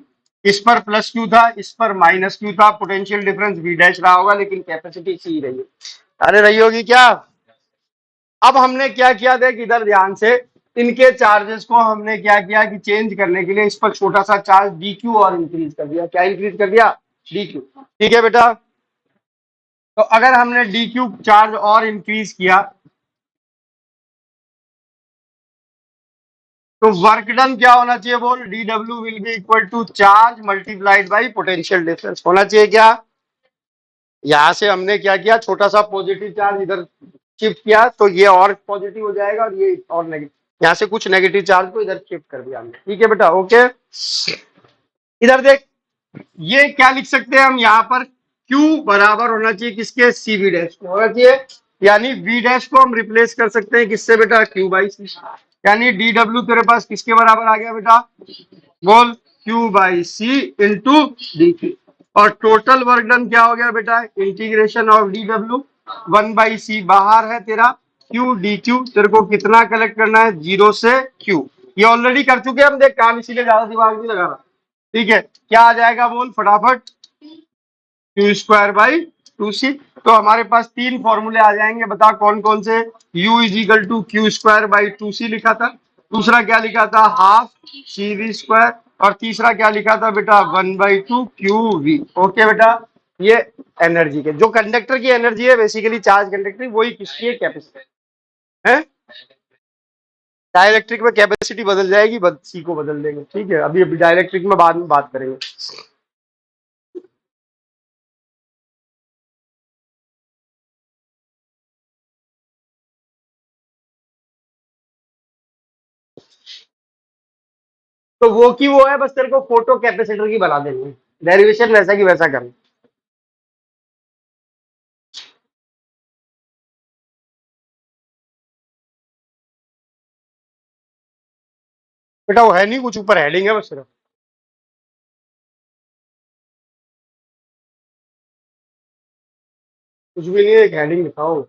इस पर प्लस क्यू था, इस पर माइनस क्यू था, पोटेंशियल डिफरेंस वी डैश रहा होगा, लेकिन कैपेसिटी सी रही है। अरे रही होगी क्या? अब हमने क्या किया, देख इधर ध्यान से, इनके चार्जेस को हमने क्या किया कि चेंज करने के लिए इस पर छोटा सा चार्ज डी क्यू और इंक्रीज कर दिया। क्या इंक्रीज कर दिया? D Q. ठीक है बेटा, तो अगर हमने डी क्यू चार्ज और इंक्रीज किया तो वर्क डन क्या होना चाहिए बोल? D W will be equal to charge multiplied by potential difference होना चाहिए क्या? यहां से हमने क्या किया, छोटा सा पॉजिटिव चार्ज इधर शिफ्ट किया तो ये और पॉजिटिव हो जाएगा और ये और नेगेटिव। यहां से कुछ नेगेटिव चार्ज को इधर शिफ्ट कर दिया हमने। ठीक है बेटा, ओके। इधर देख, ये क्या लिख सकते हैं हम यहाँ पर? Q बराबर होना चाहिए किसके? सी वी डैश को होना चाहिए, यानी V डैश को हम रिप्लेस कर सकते हैं किससे बेटा? Q बाई सी। यानी डी डब्ल्यू तेरे पास किसके बराबर आ गया बेटा? बोल, Q by C into D Q. और टोटल वर्क डन क्या हो गया बेटा? Integration of D W 1/c बाहर है तेरा, Q डी क्यू। तेरे को कितना कलेक्ट करना है? 0 से Q। ये ऑलरेडी कर चुके हैं हम, देख काम इसीलिए ज्यादा दिमाग नहीं लगा रहा। ठीक है, क्या आ जाएगा बोल फटाफट? क्यू स्क्वायर बाई टू सी। तो हमारे पास तीन फॉर्मूले आ जाएंगे, बता कौन कौन से? U is equal to Q square by two C लिखा था, दूसरा क्या लिखा था? हाफ सी वी स्क्वायर, और तीसरा क्या लिखा था बेटा? 1/2 क्यू वी। ओके बेटा, ये एनर्जी के, जो कंडक्टर की एनर्जी है बेसिकली चार्ज कंडक्टर, वही किसकी है? कैपेसिटी है। डाइलेक्ट्रिक में कैपेसिटी बदल जाएगी, सी को बदल देंगे। ठीक है, अभी अभी डाइलेक्ट्रिक में बाद में बात करेंगे। तो वो की वो है, बस तेरे को फोटो कैपेसिटर की बना देनी है, डेरिवेशन वैसा की वैसा करना। बेटा वो है नहीं कुछ, ऊपर हेडिंग है बस सिर्फ। कुछ भी नहीं है, एक हेडिंग दिखाओ।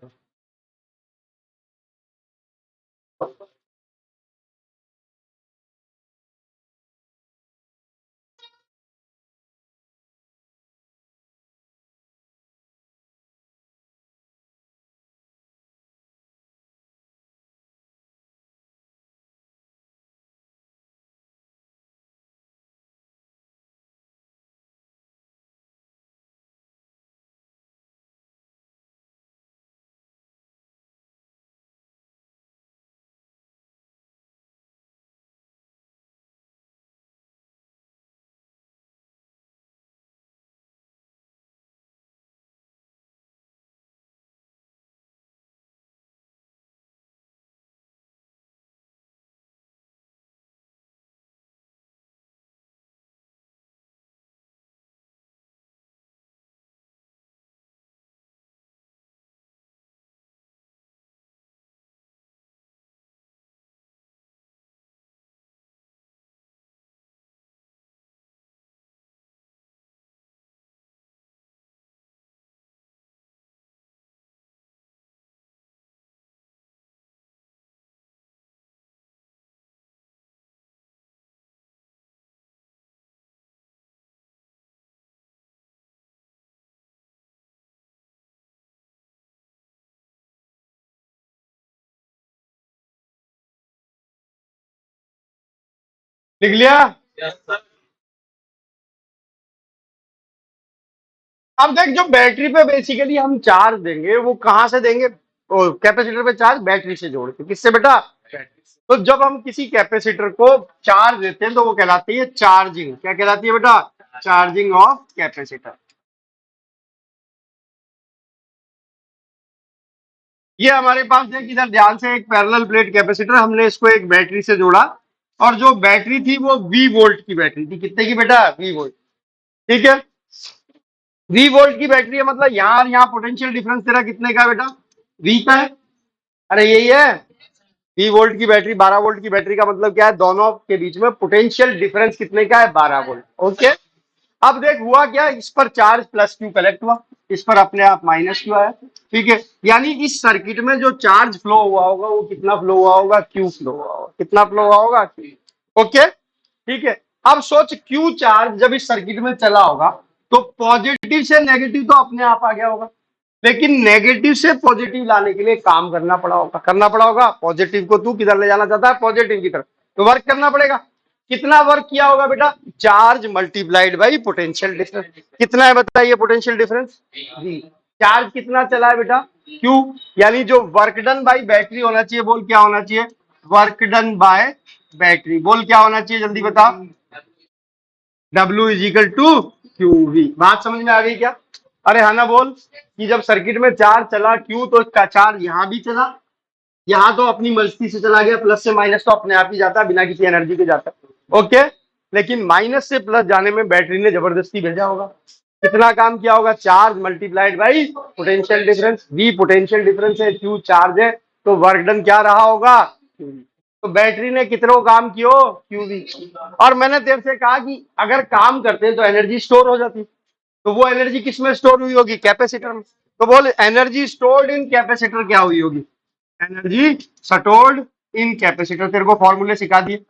लिख लिया? अब देख, जो बैटरी पे बेसिकली हम चार्ज देंगे वो कहाँ से देंगे? कैपेसिटर पे चार्ज बैटरी से जोड़ के। किससे बेटा? तो जब हम किसी कैपेसिटर को चार्ज देते हैं तो वो कहलाती है चार्जिंग। क्या कहलाती है बेटा? Charging of capacitor. ये हमारे पास देख इधर ध्यान से, एक पैरेलल प्लेट कैपेसिटर, हमने इसको एक बैटरी से जोड़ा, और जो बैटरी थी वो V वोल्ट की बैटरी थी। कितने की बेटा? V volt. ठीक है, V वोल्ट की बैटरी है, मतलब यहाँ पोटेंशियल डिफरेंस तेरा कितने का बेटा? V का है। अरे यही है, V वोल्ट की बैटरी 12 वोल्ट की बैटरी का मतलब क्या है? दोनों के बीच में पोटेंशियल डिफरेंस कितने का है? 12 वोल्ट। ओके, अब देख हुआ क्या, इस पर चार्ज प्लस क्यू कलेक्ट हुआ, इस पर अपने आप माइनस क्यू आया। ठीक है, यानी इस सर्किट में जो चार्ज फ्लो हुआ होगा वो कितना फ्लो हुआ होगा? क्यू फ्लो हुआ होगा। कितना फ्लो हुआ होगा? क्यू। ओके, ठीक है। अब सोच क्यू चार्ज जब इस सर्किट में चला होगा तो पॉजिटिव से नेगेटिव तो अपने आप आ गया होगा, लेकिन नेगेटिव से पॉजिटिव लाने के लिए काम करना पड़ा होगा। पॉजिटिव को तू किधर ले जाना चाहता है? पॉजिटिव की तरफ, तो वर्क करना पड़ेगा। कितना वर्क किया होगा बेटा? Charge multiplied by potential difference. कितना है बताइए पोटेंशियल डिफरेंस? जी। चार्ज कितना चला है बेटा? क्यू। यानी जो वर्क डन बाई बैटरी होना चाहिए, बोल क्या होना चाहिए? Work done by battery. बोल क्या होना चाहिए, जल्दी बता। W is equal to Q V. बात समझ में आ गई क्या? अरे हाँ ना बोल कि जब सर्किट में चार्ज चला क्यू, तो इसका चार्ज यहां भी चला, यहाँ तो अपनी मर्जी से चला गया, प्लस से माइनस तो अपने आप ही जाता है बिना किसी एनर्जी के जाता है। ओके, लेकिन माइनस से प्लस जाने में बैटरी ने जबरदस्ती भेजा होगा। कितना काम किया होगा? Charge multiplied by potential difference. V potential difference है, क्यू चार्ज है, तो वर्क डन क्या रहा होगा? तो बैटरी ने कितना काम किया? क्यूवी। और मैंने तेरे से कहा कि अगर काम करते तो एनर्जी स्टोर हो जाती, तो वो एनर्जी किस में स्टोर हुई होगी? कैपेसिटर में। तो बोल एनर्जी स्टोर्ड इन कैपेसिटर क्या हुई होगी? Energy stored in capacitor. तेरे को फॉर्मूले सिखा दिए,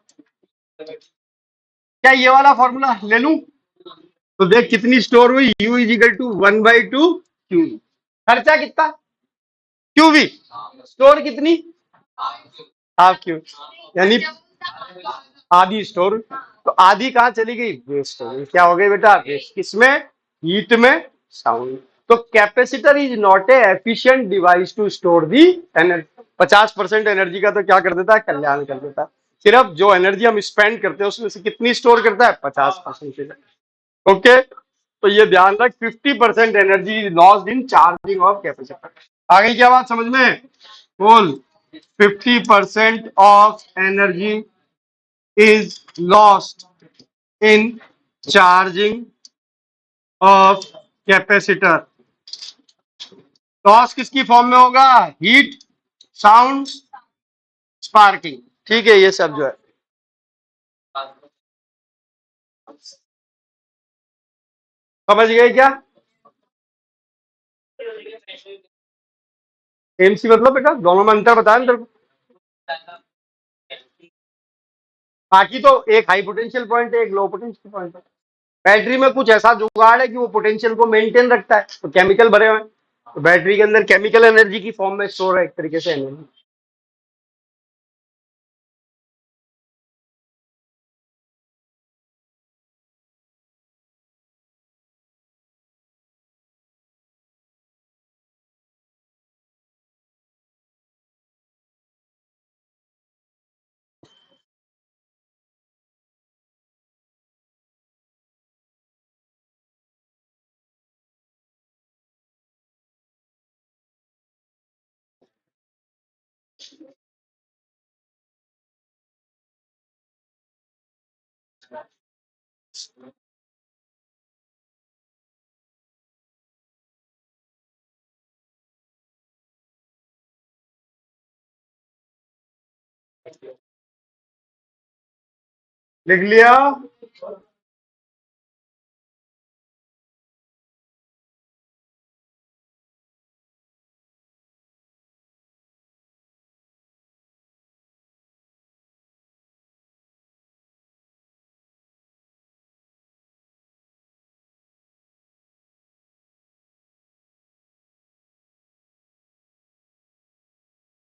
क्या ये वाला फॉर्मूला ले लूं? तो देख कितनी स्टोर हुई, U is equal to 1/2 Q. खर्चा कितना? क्यूवी। स्टोर कितनी? हाफ क्यू, यानी आधी स्टोर। तो आधी कहाँ चली गई? वेस्ट हो गई। क्या हो गई बेटा? वेस्ट। किसमें? हीट में, साउंड। तो capacitor is not a efficient device to store the energy. 50% energy का तो क्या कर देता है? कल्याण कर देता है। सिर्फ जो एनर्जी हम स्पेंड करते हैं उसमें से कितनी स्टोर करता है? 50%। ओके, तो ये ध्यान रख, 50% energy is lost in charging of capacitor. आ गई क्या बात समझ में? बोल। 50% of energy is lost in charging of capacitor। Loss किसकी फॉर्म में होगा? Heat, sound, sparking. ठीक है, ये सब जो है समझ गए क्या? एमसी मतलब बेटा दोनों में अंतर बताया ना तेरे को। बाकी तो एक हाई पोटेंशियल पॉइंट है, एक लो पोटेंशियल पॉइंट है। बैटरी में कुछ ऐसा जुगाड़ है कि वो पोटेंशियल को मेंटेन रखता है, तो केमिकल भरे हुए हैं, तो बैटरी के अंदर केमिकल एनर्जी की फॉर्म में स्टोर है एक तरीके से एनर्जी। लिख लिया?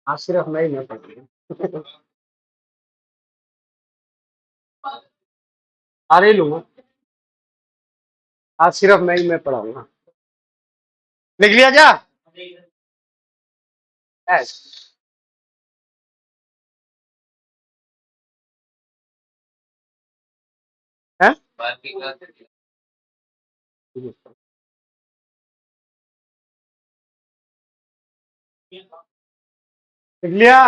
आज सिर्फ मैं ही नहीं पढ़ रही। अरे लूंगा, आज सिर्फ मैं पढ़ाऊंगा। लिख लिया क्या? एस। है? लिख लिया?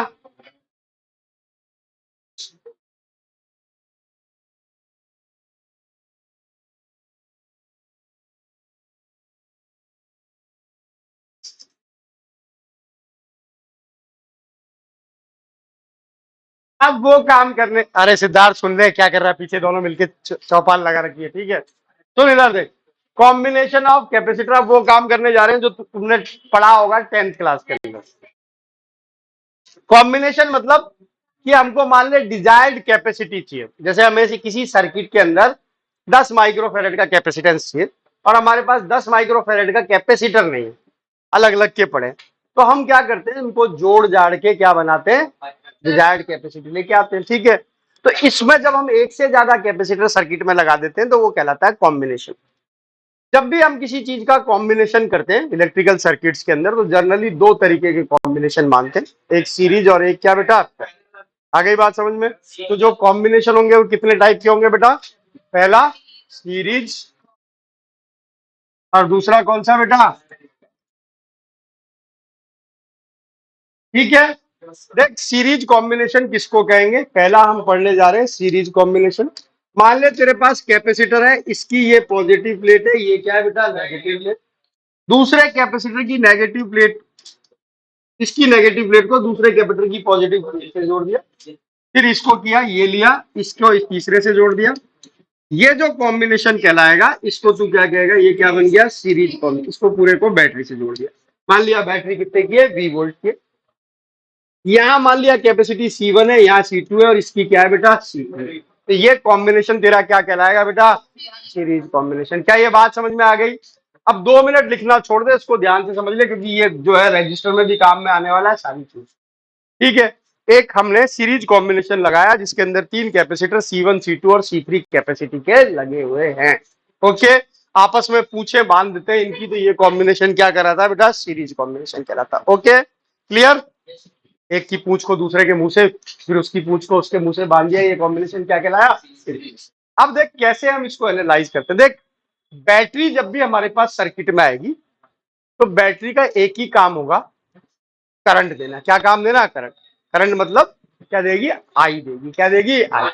अब वो काम करने, अरे सिद्धार्थ सुन ले क्या कर रहा है पीछे, दोनों मिलके चौपाल लगा रखी है। ठीक है, सुन इधर देख। कॉम्बिनेशन ऑफ कैपेसिटर, अब वो काम करने जा रहे हैं जो तुमने पढ़ा होगा 10th क्लास के अंदर। कॉम्बिनेशन मतलब कि हमको मान ले डिजायर्ड कैपेसिटी चाहिए, जैसे हमें किसी सर्किट के अंदर 10 माइक्रोफेरेड का कैपेसिटेंस चाहिए और हमारे पास 10 माइक्रोफेरेड का कैपेसिटर नहीं है, अलग अलग के पड़े, तो हम क्या करते हैं, उनको जोड़ जाड़ के क्या बनाते हैं, डिजायर्ड कैपेसिटी लेके आते हैं। ठीक है, तो इसमें जब हम एक से ज्यादा कैपेसिटर सर्किट में लगा देते हैं तो वो कहलाता है कॉम्बिनेशन। जब भी हम किसी चीज का कॉम्बिनेशन करते हैं इलेक्ट्रिकल सर्किट्स के अंदर, तो जनरली दो तरीके के कॉम्बिनेशन मानते हैं, एक सीरीज और एक क्या बेटा, आ गई बात समझ में। तो जो कॉम्बिनेशन होंगे वो कितने टाइप के होंगे बेटा, पहला सीरीज और दूसरा कौन सा बेटा, ठीक है। देख सीरीज कॉम्बिनेशन किसको कहेंगे, पहला हम पढ़ने जा रहे हैं सीरीज कॉम्बिनेशन। मान ले तेरे पास कैपेसिटर है, इसकी ये पॉजिटिव प्लेट है, ये क्या है बेटा, नेगेटिव प्लेट। दूसरे कैपेसिटर की नेगेटिव प्लेट, इसकी नेगेटिव प्लेट को दूसरे कैपेसिटर की पॉजिटिव प्लेट से जोड़ दिया, फिर इसको किया, ये लिया, इसको इस तीसरे से जोड़ दिया। ये जो कॉम्बिनेशन कहलाएगा इसको तू क्या कहेगा, ये क्या बन गया, सीरीज कॉम्बिनेशन। इसको पूरे को बैटरी से जोड़ दिया। मान लिया बैटरी कितने की है, 20 वोल्ट की। यहाँ मान लिया कैपेसिटी C1 है, यहाँ C2 है और इसकी क्या है बेटा, C2। तो ये कॉम्बिनेशन तेरा क्या कहलाएगा बेटा, सीरीज कॉम्बिनेशन। क्या ये बात समझ में आ गई। अब 2 मिनट लिखना छोड़ दे, इसको ध्यान से समझ ले, क्योंकि ये जो है रजिस्टर में भी काम में आने वाला है सारी चीज। ठीक है, एक हमने सीरीज कॉम्बिनेशन लगाया जिसके अंदर 3 कैपेसिटर C1, C2 और C3 कैपेसिटी के लगे हुए हैं। ओके, आपस में पूछे बांध देते हैं इनकी, तो ये कॉम्बिनेशन क्या कराता है बेटा, सीरीज कॉम्बिनेशन कहलाता। Okay clear. एक की पूंछ को दूसरे के मुंह से, फिर उसकी पूंछ को उसके मुंह से बांध दिया, ये कॉम्बिनेशन क्या कहलाया, सीरीज। अब देख कैसे हम इसको एनालाइज करते हैं। देख बैटरी जब भी हमारे पास सर्किट में आएगी तो बैटरी का एक ही काम होगा, करंट देना। क्या काम देना, करंट। करंट मतलब क्या देगी, आई देगी। क्या देगी, आई।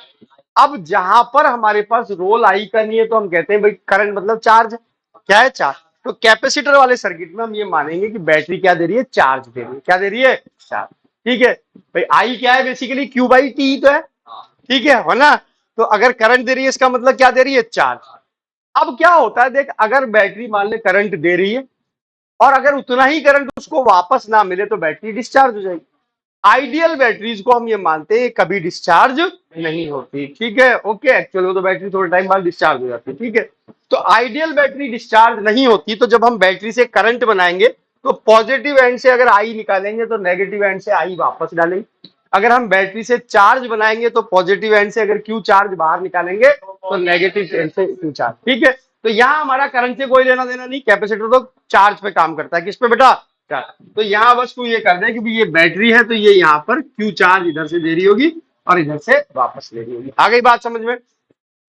अब जहां पर हमारे पास रोल आई का नहीं है तो हम कहते हैं भाई करंट मतलब चार्ज। क्या है, चार्ज। तो कैपेसिटर वाले सर्किट में हम ये मानेंगे कि बैटरी क्या दे रही है, चार्ज दे रही है। क्या दे रही है, चार्ज। ठीक है भाई, आई क्या है, बेसिकली Q बाई टी तो है। ठीक है ना। तो अगर करंट दे रही है इसका मतलब क्या दे रही है, चार्ज। अब क्या होता है, देख अगर बैटरी मान ले करंट दे रही है और अगर उतना ही करंट उसको वापस ना मिले तो बैटरी डिस्चार्ज हो जाएगी। आइडियल बैटरीज को हम ये मानते हैं कभी डिस्चार्ज नहीं होती। ठीक है, ओके। एक्चुअली तो बैटरी थोड़े टाइम बाद डिस्चार्ज हो जाती है। ठीक है, तो आइडियल बैटरी डिस्चार्ज नहीं होती, तो जब हम बैटरी से करंट बनाएंगे तो पॉजिटिव एंड से अगर आई निकालेंगे तो नेगेटिव एंड से आई वापस डालेंगे। अगर हम बैटरी से चार्ज बनाएंगे तो पॉजिटिव एंड से अगर क्यू चार्ज बाहर निकालेंगे तो नेगेटिव एंड से क्यू चार्ज। ठीक है, तो यहाँ हमारा करंट से कोई लेना देना नहीं, कैपेसिटर तो चार्ज पे काम करता है। किस पे बेटा, चार्ज। तो यहाँ बस तू ये कर दे कि ये बैटरी है तो ये यहाँ पर क्यू चार्ज इधर से दे रही होगी और इधर से वापस ले रही होगी। आ गई बात समझ में।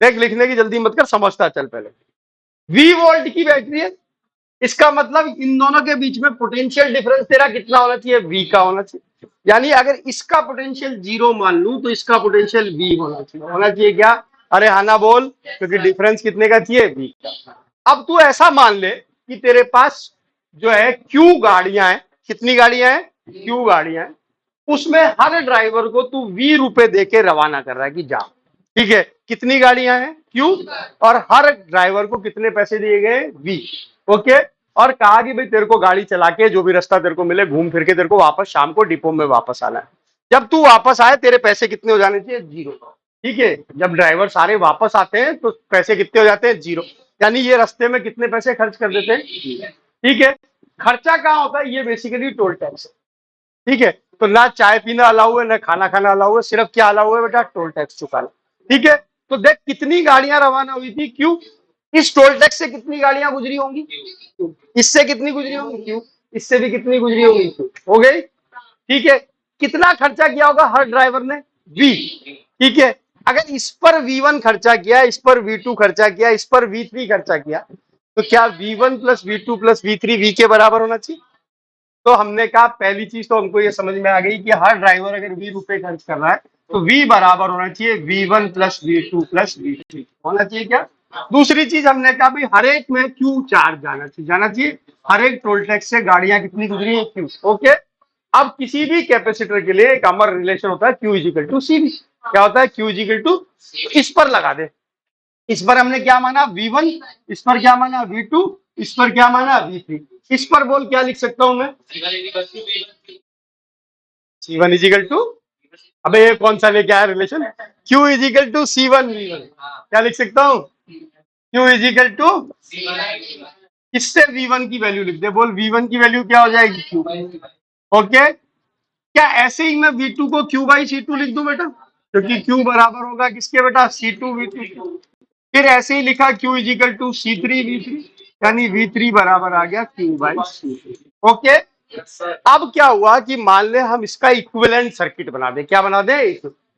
देख लिखने की जल्दी मत कर, समझता चल। पहले V वोल्ट की बैटरी है, इसका मतलब इन दोनों के बीच में पोटेंशियल डिफरेंस तेरा कितना होना चाहिए, V का होना चाहिए। यानी अगर इसका पोटेंशियल 0 मान लूं तो इसका पोटेंशियल V होना चाहिए। होना चाहिए क्या, अरे हाना बोल, क्योंकि डिफरेंस कितने का चाहिए, V का। अब तू ऐसा मान ले कि तेरे पास जो है Q गाड़ियां हैं। कितनी गाड़ियां हैं, Q गाड़ियां हैं। उसमें हर ड्राइवर को तू V रुपए दे के रवाना कर रहा है कि जा। ठीक है, कितनी गाड़ियां हैं, Q, और हर ड्राइवर को कितने पैसे दिए गए, V। ओके, और कहा कि भाई तेरे को गाड़ी चला के जो भी रास्ता तेरे को मिले घूम फिर के तेरे को वापस शाम को डिपो में वापस आना है। जब तू वापस आए तेरे पैसे कितने हो जाने चाहिए, 0। ठीक है, जब ड्राइवर सारे वापस आते हैं तो पैसे कितने हो जाते हैं, 0। यानी ये रास्ते में कितने पैसे खर्च कर देते हैं। ठीक है, खर्चा कहाँ होता है, ये बेसिकली टोल टैक्स है। ठीक है, तो ना चाय पीना अलाउ है, ना खाना खाना अलाउ है, सिर्फ क्या अलाउ है बेटा, टोल टैक्स चुकाना। ठीक है, तो देख कितनी गाड़ियां रवाना हुई थी, क्यों, इस टोल टैक्स से कितनी गाड़ियां गुजरी होंगी, इससे कितनी गुजरी होंगी, क्यों, इससे भी कितनी गुजरी होंगी, हो गई। ठीक है, कितना खर्चा किया होगा हर ड्राइवर ने, V। ठीक है, अगर इस पर V1 खर्चा किया, इस पर V2 खर्चा किया, इस पर V3 खर्चा किया, तो क्या V1 plus V2 plus V3 V के बराबर होना चाहिए। तो हमने कहा पहली चीज तो हमको ये समझ में आ गई कि हर ड्राइवर अगर V रुपए खर्च कर रहा है तो V बराबर होना चाहिए V1 plus V2 plus V3 होना चाहिए। क्या, दूसरी चीज हमने कहा भाई हर एक में Q चार्ज जाना चाहिए। हर एक टोल टैक्स से गाड़ियां कितनी गुजरी है, Q। ओके, अब किसी भी कैपेसिटर के लिए एक अमर रिलेशन होता है Q इजिकल टू CV। क्या होता है, Q इजिकल टू, इस पर लगा दे। इस पर हमने क्या माना, V1, इस पर क्या माना, V2, इस पर क्या माना, V3। इस पर बोल क्या लिख सकता हूं मैं, C1 इजिकल टू, अबे ये कौन सा लेके आया relation? Q is equal to C1 V1, क्या लिख सकता हूँ? Q इज इक्वल टू, इससे V1 की वैल्यू लिख दे, बोल V1 की वैल्यू क्या हो जाएगी? Q। ओके, क्या ऐसे ही मैं V2 को Q बाई C2 लिख दूं बेटा? क्योंकि Q बराबर होगा किसके बेटा? C2 V2। फिर ऐसे ही लिखा Q is equal to C3 V3, यानी V3 बराबर आ गया Q बाई C3। ओके, अब क्या हुआ कि मान ले हम इसका इक्विवेलेंट सर्किट बना दे। क्या बना दे?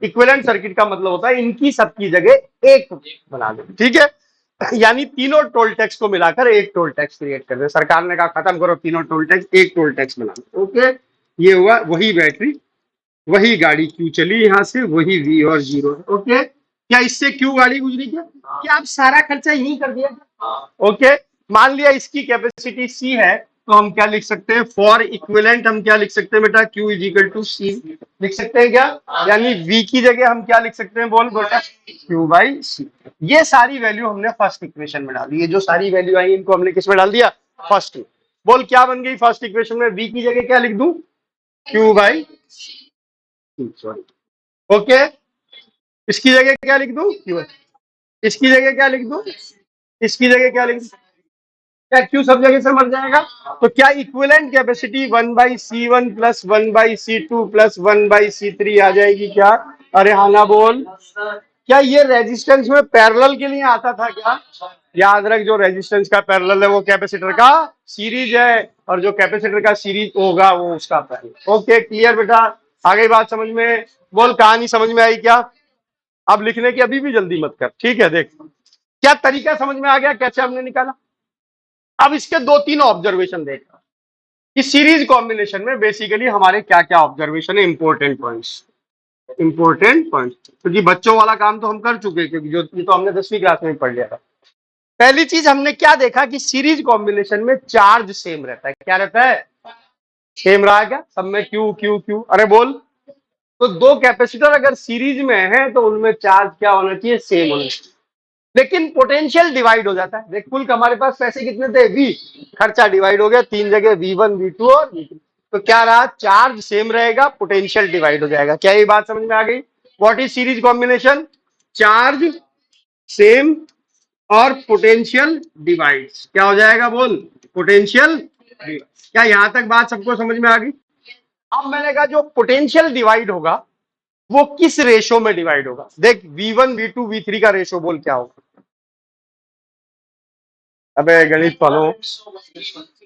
इक्विवेलेंट सर्किट का मतलब होता है इनकी सबकी जगह एक बना दे, ठीक है? यानी तीनों टोल टैक्स को मिलाकर एक टोल टैक्स क्रिएट कर दे। सरकार ने कहा खत्म करो तीनों टोल टैक्स, एक टोल टैक्स बना दो। ओके, ये हुआ, वही बैटरी, वही गाड़ी क्यू चली यहां से, वही वी और जीरो। ओके, क्या इससे क्यू गाड़ी गुजरी? क्या आप सारा खर्चा यही कर दिया? ओके, मान लिया इसकी कैपेसिटी सी है, तो हम क्या लिख सकते हैं? फॉर इक्विवेलेंट हम क्या लिख सकते हैं बेटा? क्यू इज इक्वल टू सी लिख सकते हैं क्या? यानी वी की जगह हम क्या लिख सकते हैं? बोल बेटा, क्यू बाई सी। ये सारी वैल्यू हमने फर्स्ट इक्वेशन में डाल दी। ये जो सारी वैल्यू आई इनको हमने किस में डाल दिया? फर्स्ट में। बोल क्या बन गई फर्स्ट इक्वेशन में? वी की जगह क्या लिख दूं? क्यू बाई, सॉरी, ओके, इसकी जगह क्या लिख दूं? क्यू। इसकी जगह क्या लिख दूं? इसकी जगह क्या लिख दूं? क्या क्यू सब जगह से मर जाएगा? तो क्या equivalent capacity 1/C1 plus 1/C2 plus 1/C3 आ जाएगी क्या? अरे हाँ ना बोल। क्या ये रेजिस्टेंस में पैरेलल के लिए आता था क्या? याद रख, जो रेजिस्टेंस का पैरेलल है वो कैपेसिटर का सीरीज है, और जो कैपेसिटर का सीरीज होगा वो उसका पैरेलल। ओके, क्लियर बेटा? आ गई बात समझ में? बोल कहानी समझ में आई क्या? अब लिखने की अभी भी जल्दी मत कर, ठीक है? देख क्या तरीका समझ में आ गया कैसे हमने निकाला। अब इसके दो तीन ऑब्जर्वेशन देख कि सीरीज कॉम्बिनेशन में बेसिकली हमारे क्या क्या ऑब्जर्वेशन है, इंपॉर्टेंट पॉइंट्स। इंपॉर्टेंट पॉइंट, क्योंकि बच्चों वाला काम तो हम कर चुके हैं, क्योंकि जो ये तो हमने 10वीं क्लास में पढ़ लिया था। पहली चीज हमने क्या देखा कि सीरीज कॉम्बिनेशन में चार्ज सेम रहता है। क्या रहता है? सेम रहा क्या सब में? Q Q Q. अरे बोल, तो दो कैपेसिटर अगर सीरीज में है तो उनमें चार्ज क्या होना चाहिए? सेम होना चाहिए। लेकिन पोटेंशियल डिवाइड हो जाता है। देख कुल हमारे पास पैसे कितने थे? वी, खर्चा डिवाइड हो गया तीन जगह, V1 V2 और V3। तो क्या रहा? चार्ज सेम रहेगा, पोटेंशियल डिवाइड हो जाएगा। क्या ये बात समझ में आ गई? What is series combination? Charge same और पोटेंशियल डिवाइड। क्या हो जाएगा? बोल, पोटेंशियल डिवाइड। क्या यहां तक बात सबको समझ में आ गई? अब मैंने कहा जो पोटेंशियल डिवाइड होगा वो किस रेशो में डिवाइड होगा? देख V1 V2 V3 का रेशो बोल क्या होगा? अबे गणित पढ़ो।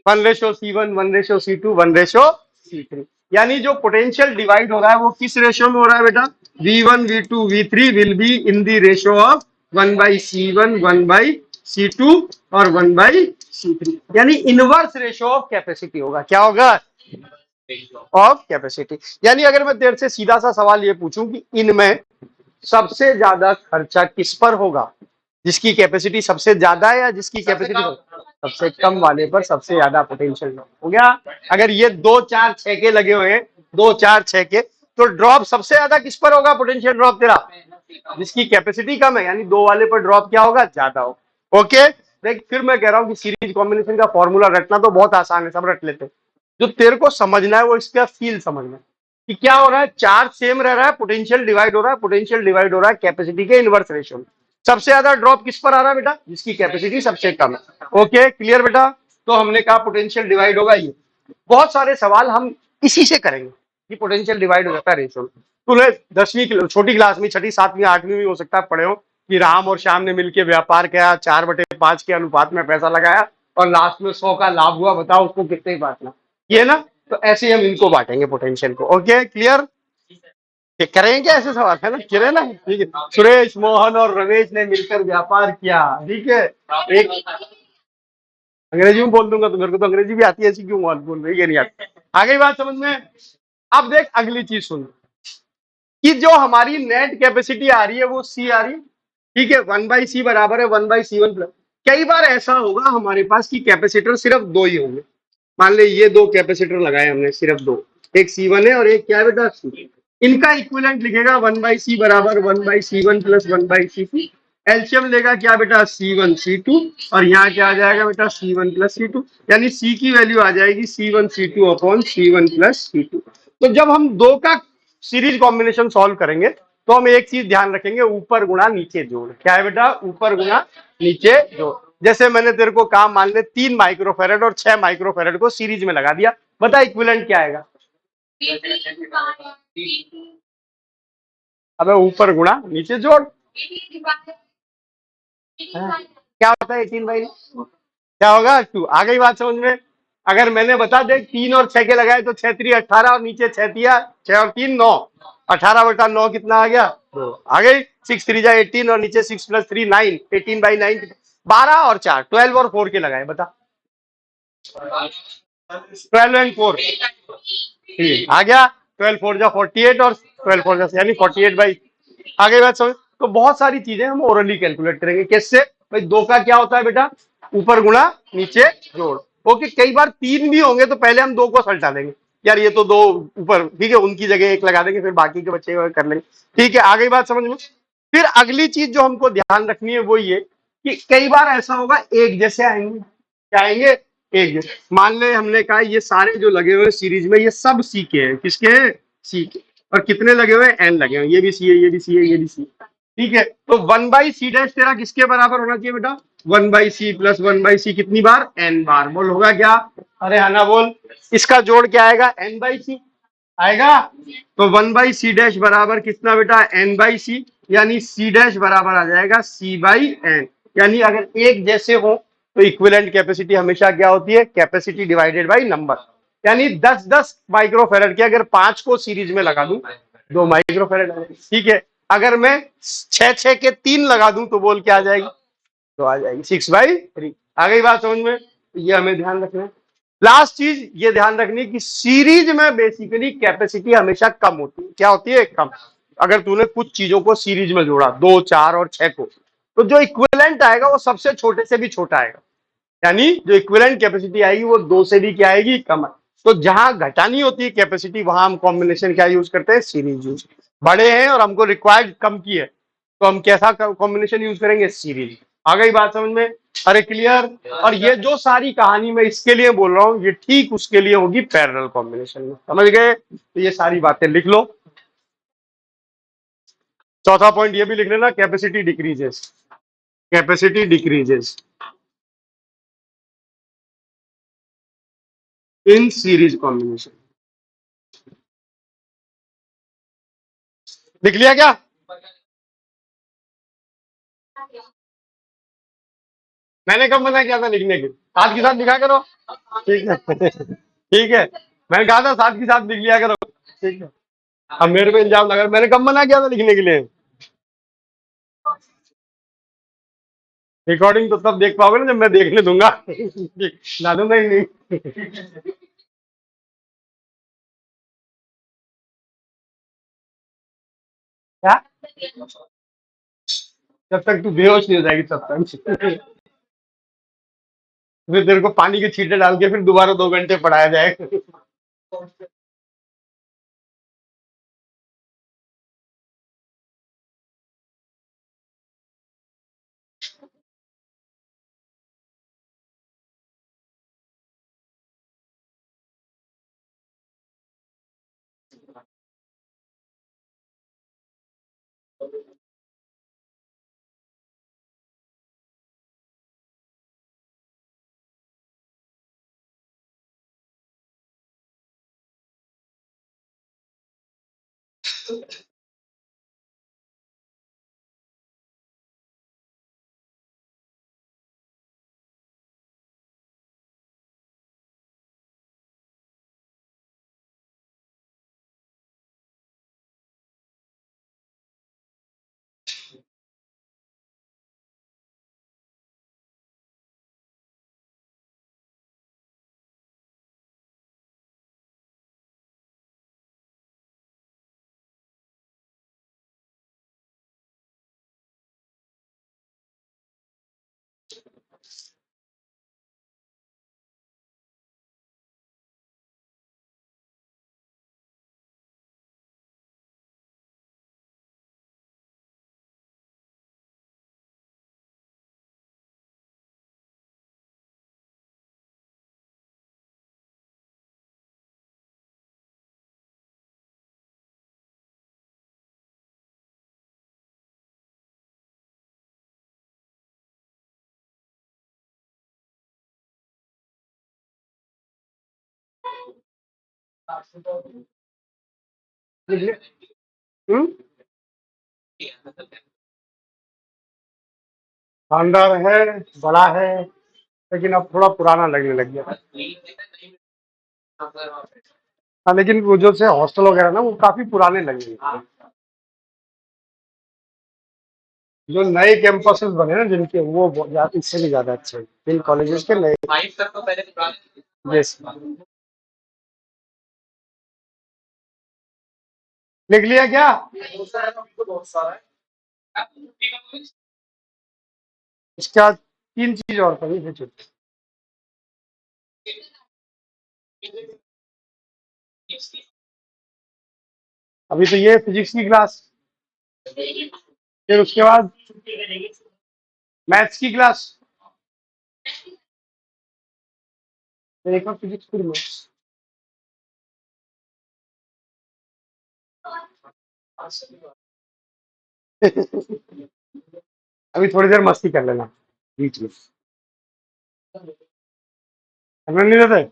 1:C1, 1:C2, 1:C3। यानी जो पोटेंशियल डिवाइड हो रहा है वो किस रेशो में हो रहा है बेटा? V1 V2 V3 will be in the ratio of 1/C1, 1/C2 और 1/C3। यानी इनवर्स रेशो ऑफ कैपेसिटी होगा। क्या होगा? Of capacity. यानी अगर मैं तेरे से सीधा सा सवाल ये पूछूं कि इनमें सबसे ज्यादा खर्चा किस पर होगा? जिसकी कैपेसिटी सबसे ज्यादा है या जिसकी कैपेसिटी सबसे कम वाले पर सबसे ज्यादा पोटेंशियल हो गया? अगर ये 2 4 6 के लगे हुए हैं, 2 4 6 के, तो ड्रॉप सबसे ज्यादा किस पर होगा? पोटेंशियल ड्रॉप तेरा जिसकी कैपेसिटी कम है, यानी 2 वाले पर ड्रॉप क्या होगा? ज्यादा होगा। ओके, देख फिर मैं कह रहा हूं कि सीरीज कॉम्बिनेशन का फॉर्मूला रटना तो बहुत आसान है, सब रट लेते हैं। जो तेरे को समझना है वो इसका फील समझना है कि क्या हो रहा है। चार्ज सेम रह रहा है, पोटेंशियल डिवाइड हो रहा है, पोटेंशियल डिवाइड हो रहा है कैपेसिटी के इनवर्स रेशियो में। सबसे ज्यादा ड्रॉप किस पर आ रहा है बेटा? जिसकी कैपेसिटी सबसे कम है। ओके, क्लियर बेटा? तो हमने कहा पोटेंशियल डिवाइड होगा ये। बहुत सारे सवाल हम इसी से करेंगे कि पोटेंशियल डिवाइड हो जाता है रेशियो में। तूने 10वीं छोटी क्लास में, 6ठी 7वीं 8वीं में हो सकता है पढ़े हो कि राम और श्याम ने मिलकर व्यापार किया, 4/5 के अनुपात में पैसा लगाया और लास्ट में 100 का लाभ हुआ। बताओ उसको कितने बांटना? ये ना, तो ऐसे ही हम इनको बांटेंगे पोटेंशियल को। Okay, clear? करेंगे क्या ऐसे सवाल? है ना, क्लियर है ना? ठीक है। सुरेश, मोहन और रमेश ने मिलकर व्यापार किया, ठीक है। एक अंग्रेजी में बोल दूंगा तो मेरे को तो अंग्रेजी भी आती है, ऐसी क्यों बोल रही है? नहीं आती। आ गई बात समझ में? अब देख अगली चीज सुन कि जो हमारी नेट कैपेसिटी आ रही है वो सी आ रही है, ठीक है। 1/C बराबर है 1/C1 प्लस। कई बार ऐसा होगा हमारे पास कि कैपेसिटर सिर्फ 2 ही होंगे। मान ले ये 2 कैपेसिटर लगाए हमने, सिर्फ 2, एक C1 है और एक क्या है बेटा? C। इनका इक्विवेलेंट लिखेगा 1/C बराबर 1/C1 प्लस 1/C2। एलसीएम लेगा क्या बेटा? C1 C2, और यहाँ क्या आ जाएगा बेटा? C1 plus C2। यानी C की वैल्यू आ जाएगी C1 C2 upon C1 plus C2। तो जब हम 2 का सीरीज कॉम्बिनेशन सॉल्व करेंगे तो हम एक चीज ध्यान रखेंगे, ऊपर गुणा नीचे जोड़। क्या है बेटा? ऊपर गुणा नीचे जोड़। जैसे मैंने तेरे को काम, मान ले 3 माइक्रोफेरेड और 6 माइक्रोफेरेड को सीरीज में लगा दिया, बता इक्विवेलेंट क्या आएगा? अबे ऊपर गुणा नीचे जोड़। हाँ। क्या होता है 18/9? क्या होगा? 2। आ गई बात समझ में? अगर मैंने बता दे 3 और 6 के लगाए तो 6 3 18 और नीचे 6 तिया 6 और 3 9, 18/9 कितना आ गया? 2। आ गई। 6 3 जा 18 और नीचे 6 + 3 9, 18/9 12 और 4 12 और 4 के लगाए, बता 12 एंड 4 आ गया। 12 4 जा 48 और 12 4 जा यानी 48/, आ गई बात समझ? तो बहुत सारी चीजें हम ओरली कैलकुलेट करेंगे। कैसे भाई? 2 का क्या होता है बेटा? ऊपर गुणा नीचे जोड़। ओके, कई बार 3 भी होंगे तो पहले हम 2 को सल्टा देंगे, यार ये तो 2 ऊपर, ठीक है, उनकी जगह 1 लगा देंगे, फिर बाकी के बच्चे कर लेंगे। ठीक है, आ गई बात समझ में? फिर अगली चीज जो हमको ध्यान रखनी है वो ये कि कई बार ऐसा होगा एक जैसे आएंगे। क्या आएंगे? एक जैसे। मान ले हमने कहा ये सारे जो लगे हुए सीरीज में ये सब सी के हैं। किसके हैं? सी के। और कितने लगे हुए हैं? एन लगे हुए हैं। ये भी सी है, ये भी सी है, ये भी सी है। ठीक है, तो 1/c' तेरा किसके बराबर होना चाहिए बेटा? 1/c + 1/c कितनी बार? n बार। बोल होगा क्या? अरे हना बोल। इसका जोड़ क्या आएगा? n/c आएगा। तो 1/c' बराबर कितना बेटा? n/c, यानी c' बराबर आ जाएगा c/n। यानी अगर एक जैसे हो तो इक्विवेलेंट कैपेसिटी हमेशा क्या होती है? Capacity divided by number. यानी 10-10 माइक्रोफेरेड के अगर 5 को सीरीज में लगा दूं 2 माइक्रोफेरेड। ठीक है, अगर मैं 6 के 3 लगा दूं तो बोल क्या आ जाएगी? तो आ जाएगी 6/3। आ गई बात समझ में? ये हमें ध्यान रखना है। लास्ट चीज ये ध्यान रखनी कि सीरीज में बेसिकली कैपेसिटी हमेशा कम होती है। क्या होती है? कम। अगर तूने कुछ चीजों को सीरीज में जोड़ा 2 4 और 6 को, तो जो इक्विवेलेंट आएगा वो सबसे छोटे से भी छोटा आएगा। यानी जो इक्विवेलेंट कैपेसिटी आएगी वो 2 से भी क्या आएगी? कम। तो जहां घटानी होती है कैपेसिटी वहां हम कॉम्बिनेशन क्या यूज करते हैं? Series use. बड़े हैं और हमको रिक्वायर्ड कम की है तो हम कैसा कॉम्बिनेशन यूज करेंगे? सीरीज। आ गई बात समझ में? अरे क्लियर? और ये जो सारी कहानी मैं इसके लिए बोल रहा हूँ ये ठीक उसके लिए होगी पैरेलल कॉम्बिनेशन में। समझ गए? तो ये सारी बातें लिख लो। चौथा पॉइंट ये भी लिख लेना, capacity decreases. Capacity decreases in series combination. लिख लिया क्या? मैंने कब मना किया था लिखने के? साथ के साथ लिखा करो। ठीक है ठीक है, मैंने कहा था साथ के साथ लिख लिया करो। ठीक है, अब मेरे पे इल्जाम लगा। मैंने कब मना किया था लिखने के लिए? रिकॉर्डिंग तो तब देख पाओगे ना जब मैं देखने दूंगा ला दूंगा ही नहीं क्या? जब तक तू बेहोश नहीं हो जाएगी तब तक फिर तेरे को पानी के छींटे डाल के फिर दोबारा 2 घंटे पढ़ाया जाएगा हम्म, शानदार है, बड़ा है, लेकिन अब थोड़ा पुराना लगने लग गया। हाँ, लेकिन वो जो से हॉस्टल वगैरह ना वो काफी पुराने लगे हैं। जो नए कैंपसेस बने ना जिनके वो इससे भी ज्यादा अच्छे हैं, जिन कॉलेजेस के नए। यस, लिख लिया क्या? इसका 3 चीज और पढ़ी है छुट्टी। अभी तो ये फिजिक्स की क्लास, फिर उसके बाद मैथ्स की क्लास, फिर एक और फिजिक्स, फिर मैथ्स। अभी थोड़ी देर मस्ती कर लेना बीच में, समझ नहीं देते।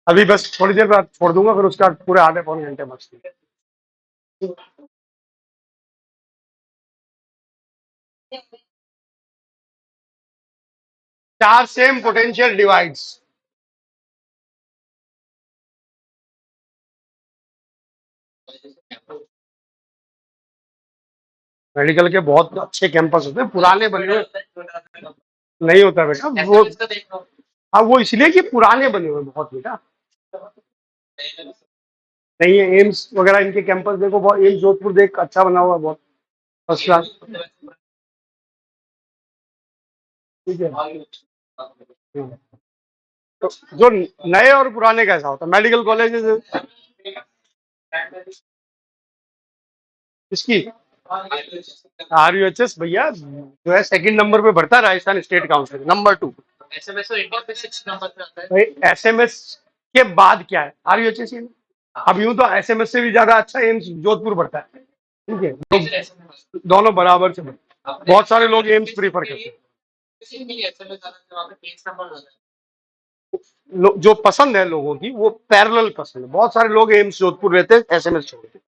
अभी बस थोड़ी देर बाद छोड़ दूंगा, फिर उसका पूरे आधे पौने घंटे मस्ती। 4 सेम पोटेंशियल डिवाइड्स। मेडिकल के बहुत अच्छे कैंपस होते हैं, पुराने बने हुए नहीं होता बेटा वो। हाँ, वो इसलिए कि पुराने बने हुए बहुत बेटा। नहीं है एम्स वगैरह, इनके कैंपस देखो, बहुत एम्स जोधपुर देख अच्छा बना हुआ है, बहुत फर्स्ट क्लास। ठीक है। हम्म। तो जो नए और पुराने कैसा होता है मेडिकल कॉलेज इसकी? RUHS भैया जो है सेकंड नंबर पे बढ़ता है Rajasthan state council, number 2। SMS के बाद क्या है? RUHS ही है। अब यूं तो SMS से भी ज्यादा अच्छा एम्स जोधपुर बढ़ता है। ठीक है, तो दोनों बराबर से बढ़ते हैं। बहुत सारे लोग एम्स प्रीफर करते हैं। जो पसंद है लोगों की वो पैरेलल पसंद है। बहुत सारे लोग एम्स जोधपुर रहते हैं, SMS छोड़ते हैं।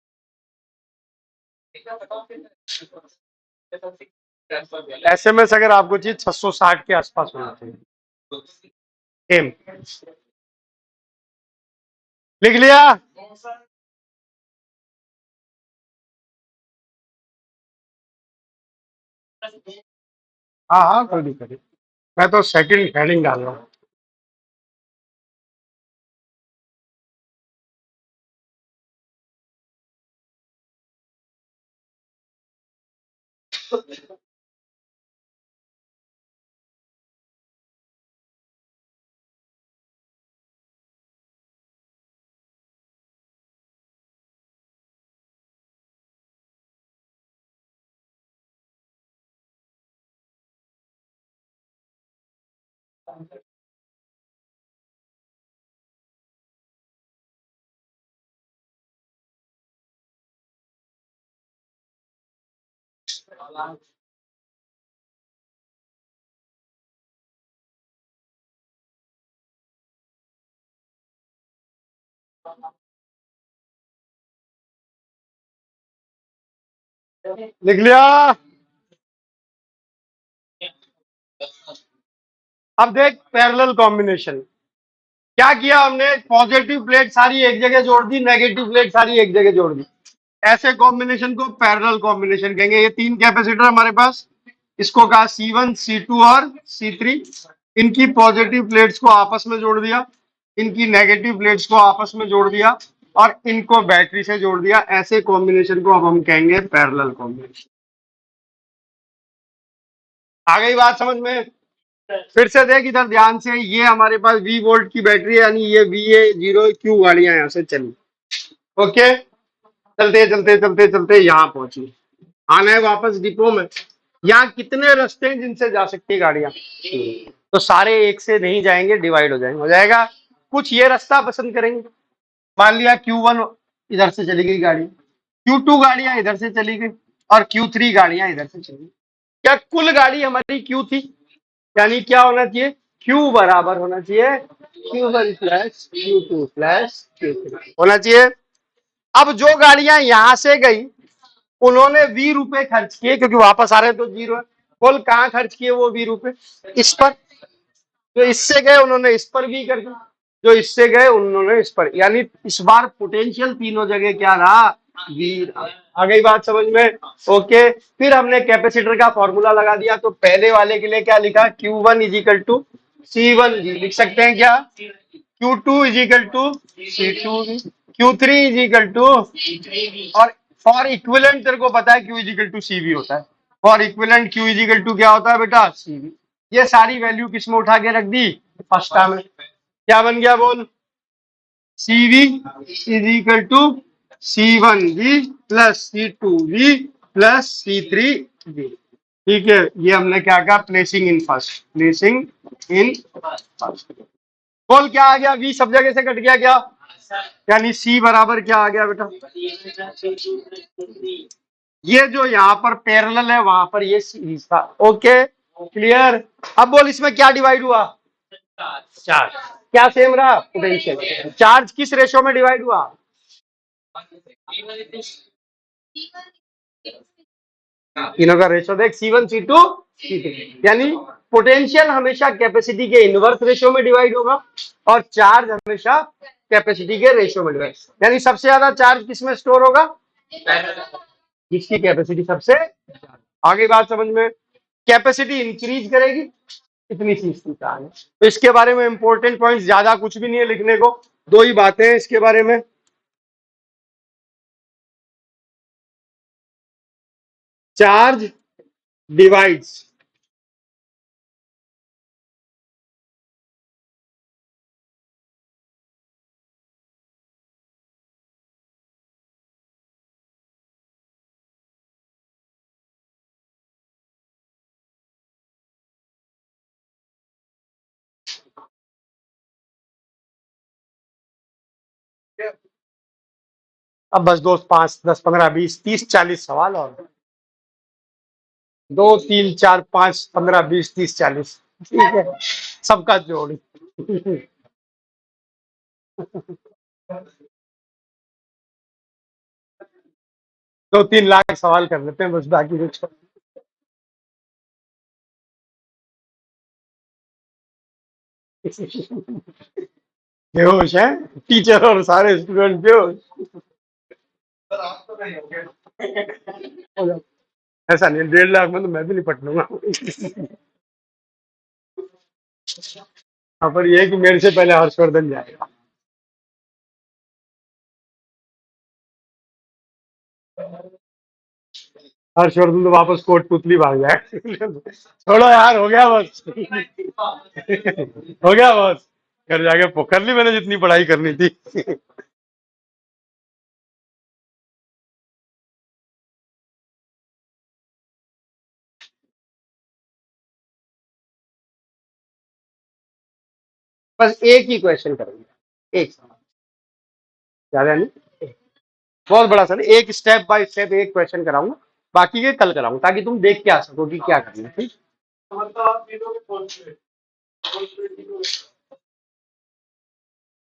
SMS अगर आपको चाहिए 660 के आसपास होना चाहिए। एम लिख लिया? हाँ हाँ, कोई दिक्कत नहीं। मैं तो सेकंड हेडिंग डाल रहा हूँ। लिख लिया? अब देख पैरेलल कॉम्बिनेशन क्या किया हमने। पॉजिटिव प्लेट सारी एक जगह जोड़ दी, नेगेटिव प्लेट सारी एक जगह जोड़ दी। ऐसे कॉम्बिनेशन को पैरेलल कॉम्बिनेशन कहेंगे। ये 3 कैपेसिटर हमारे पास, इसको कहा C1 C2 और C3। इनकी पॉजिटिव प्लेट्स को आपस में जोड़ दिया, इनकी नेगेटिव प्लेट्स को आपस में जोड़ दिया और इनको बैटरी से जोड़ दिया। ऐसे कॉम्बिनेशन को अब हम कहेंगे पैरेलल कॉम्बिनेशन। आ गई बात समझ में? फिर से देख इधर ध्यान से, ये हमारे पास V वोल्ट की बैटरी है, यानी ये VA0Q गाड़ियां यहां से चली। ओके, चलते चलते चलते चलते यहाँ पहुंची। आना है वापस डिपो में। यहाँ कितने रास्ते हैं जिनसे जा सकती है गाड़ियां? तो सारे एक से नहीं जाएंगे, डिवाइड हो जाएगा। कुछ ये रास्ता पसंद करेंगे। मान लिया Q1 इधर से चली गई गाड़ी, Q2 गाड़ियां इधर से चली गई और Q3 गाड़ियां इधर से चली गई। क्या कुल गाड़ी हमारी Q थी? यानी क्या होना चाहिए? Q बराबर होना चाहिए Q1 plus Q2 plus Q3 होना चाहिए। अब जो गाड़ियां यहां से गई उन्होंने 20 रुपए खर्च किए क्योंकि वापस आ रहे तो जीरो है। बोल कहाँ खर्च किए वो 20 रुपए? इस पर। जो इससे गए उन्होंने इस पर भी कर दिया, जो इससे गए उन्होंने इस पर, यानी इस बार पोटेंशियल तीनों जगह क्या रहा? वी। आ गई बात समझ में? ओके, फिर हमने कैपेसिटर का फॉर्मूला लगा दिया, तो पहले वाले के लिए क्या लिखा? Q1 is equal to C1 जी, लिख सकते हैं क्या? Q2 is equal to C2 भी, Q3 इज इक्वल टू, और फॉर इक्विवेलेंट तेरे को पता है Q is equal to CV होता है। For equivalent Q is equal to क्या होता है बेटा? CV। ये सारी वैल्यू किसमें उठा के रख दी? फर्स्ट टर्म में। क्या बन गया बोल? CV is equal to C1V plus C2V plus C3V। ठीक है, ये हमने क्या कहा? Placing in first, placing in first. बोल क्या आ गया? V सब जगह से कट गया क्या? यानी C बराबर क्या आ गया बेटा? ये जो यहाँ पर पैरेलल है वहां पर ये सीरीज था। Okay, clear. अब बोल इसमें क्या डिवाइड हुआ? चार्ज। क्या सेम रहा? पोटेंशियल। चार्ज किस रेशो में डिवाइड हुआ? तीनों का रेशो देख, C1 C2 C3, यानी पोटेंशियल हमेशा कैपेसिटी के इनवर्स रेशो में डिवाइड होगा और चार्ज हमेशा कैपेसिटी के रेशो में डिवाइड, यानी सबसे ज्यादा चार्ज किसमें स्टोर होगा? जिसकी कैपेसिटी सबसे। आगे बात समझ में? कैपेसिटी इंक्रीज करेगी, इतनी सी इसकी कहानी। तो इसके बारे में इंपॉर्टेंट पॉइंट ज्यादा कुछ भी नहीं है लिखने को, दो ही बातें हैं इसके बारे में। चार्ज डिवाइड्स, अब बस दोस्त 5 10 15 20 30 40 सवाल और 2 3 4 5 15 20 30 40, ठीक है, सबका जोड़। 2 3 लाख सवाल कर लेते हैं बस, बाकी कुछ। बेहोश है टीचर और सारे स्टूडेंट, बेहोश। ऐसा नहीं, 1.5 लाख में तो मैं भी निपट लूंगा। हाँ, पर ये है कि मेरे से पहले हर्षवर्धन जाएगा। हर्षवर्धन तो वापस कोटपुतली भाग जाए। छोड़ो यार, हो गया बस। हो गया बस, घर जाके कर ली मैंने जितनी पढ़ाई करनी थी। बस एक ही क्वेश्चन करेंगे, एक सवाल, ज्यादा नहीं। बहुत बड़ा सर, एक स्टेप बाय स्टेप एक क्वेश्चन कराऊंगा, बाकी के कल कराऊंगा ताकि तुम देख के आ सको कि क्या करना है, ठीक?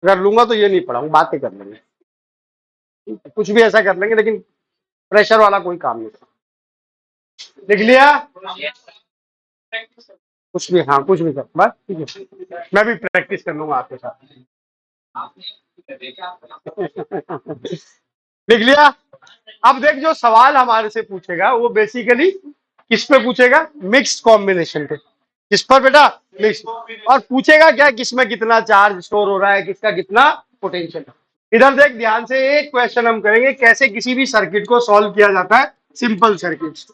अगर लूंगा तो ये नहीं पढ़ाऊंगा, बातें कर लेंगे, कुछ भी ऐसा कर लेंगे, लेकिन प्रेशर वाला कोई काम नहीं। लिख लिया? कुछ भी, हाँ कुछ भी कर बस, ठीक है, मैं भी प्रैक्टिस कर लूंगा आपके साथ। लिख लिया? अब देख, जो सवाल हमारे से पूछेगा वो बेसिकली किस पे पूछेगा? मिक्स्ड कॉम्बिनेशन पे। किस पर बेटा? मिक्स। और पूछेगा क्या? किसमें कितना चार्ज स्टोर हो रहा है, किसका कितना पोटेंशियल। इधर देख ध्यान से, एक क्वेश्चन हम करेंगे कैसे किसी भी सर्किट को सॉल्व किया जाता है, सिंपल सर्किट।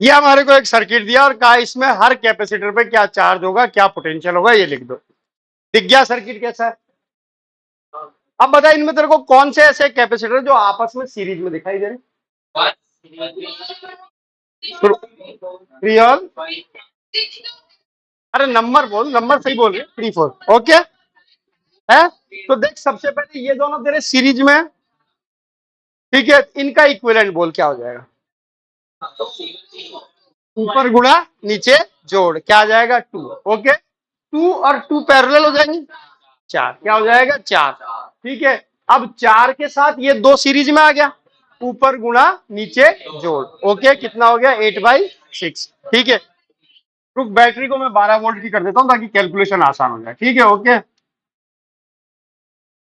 ये हमारे को एक सर्किट दिया और कहा इसमें हर कैपेसिटर पे क्या चार्ज होगा, क्या पोटेंशियल होगा, ये लिख दो। दिख गया सर्किट कैसा है। अब बता इनमें तेरे को कौन से ऐसे कैपेसिटर जो आपस में सीरीज में दिखाई दे रहे। रियल, अरे नंबर बोल, नंबर सही बोल रहे, 3 4 ओके है। तो देख सबसे पहले ये दोनों तेरे सीरीज में, ठीक है, इनका इक्विवेलेंट बोल क्या हो जाएगा। ऊपर गुणा नीचे जोड़ क्या आ जाएगा 2। ओके 2 और 2 पैरेलल हो जाएंगे 4, क्या हो जाएगा 4। ठीक है, अब 4 के साथ ये 2 सीरीज में आ गया, ऊपर गुणा नीचे जोड़। ओके कितना हो गया 8/6। ठीक है, रुक बैटरी को मैं 12 वोल्ट की कर देता हूं ताकि कैलकुलेशन आसान हो जाए। ठीक है ओके,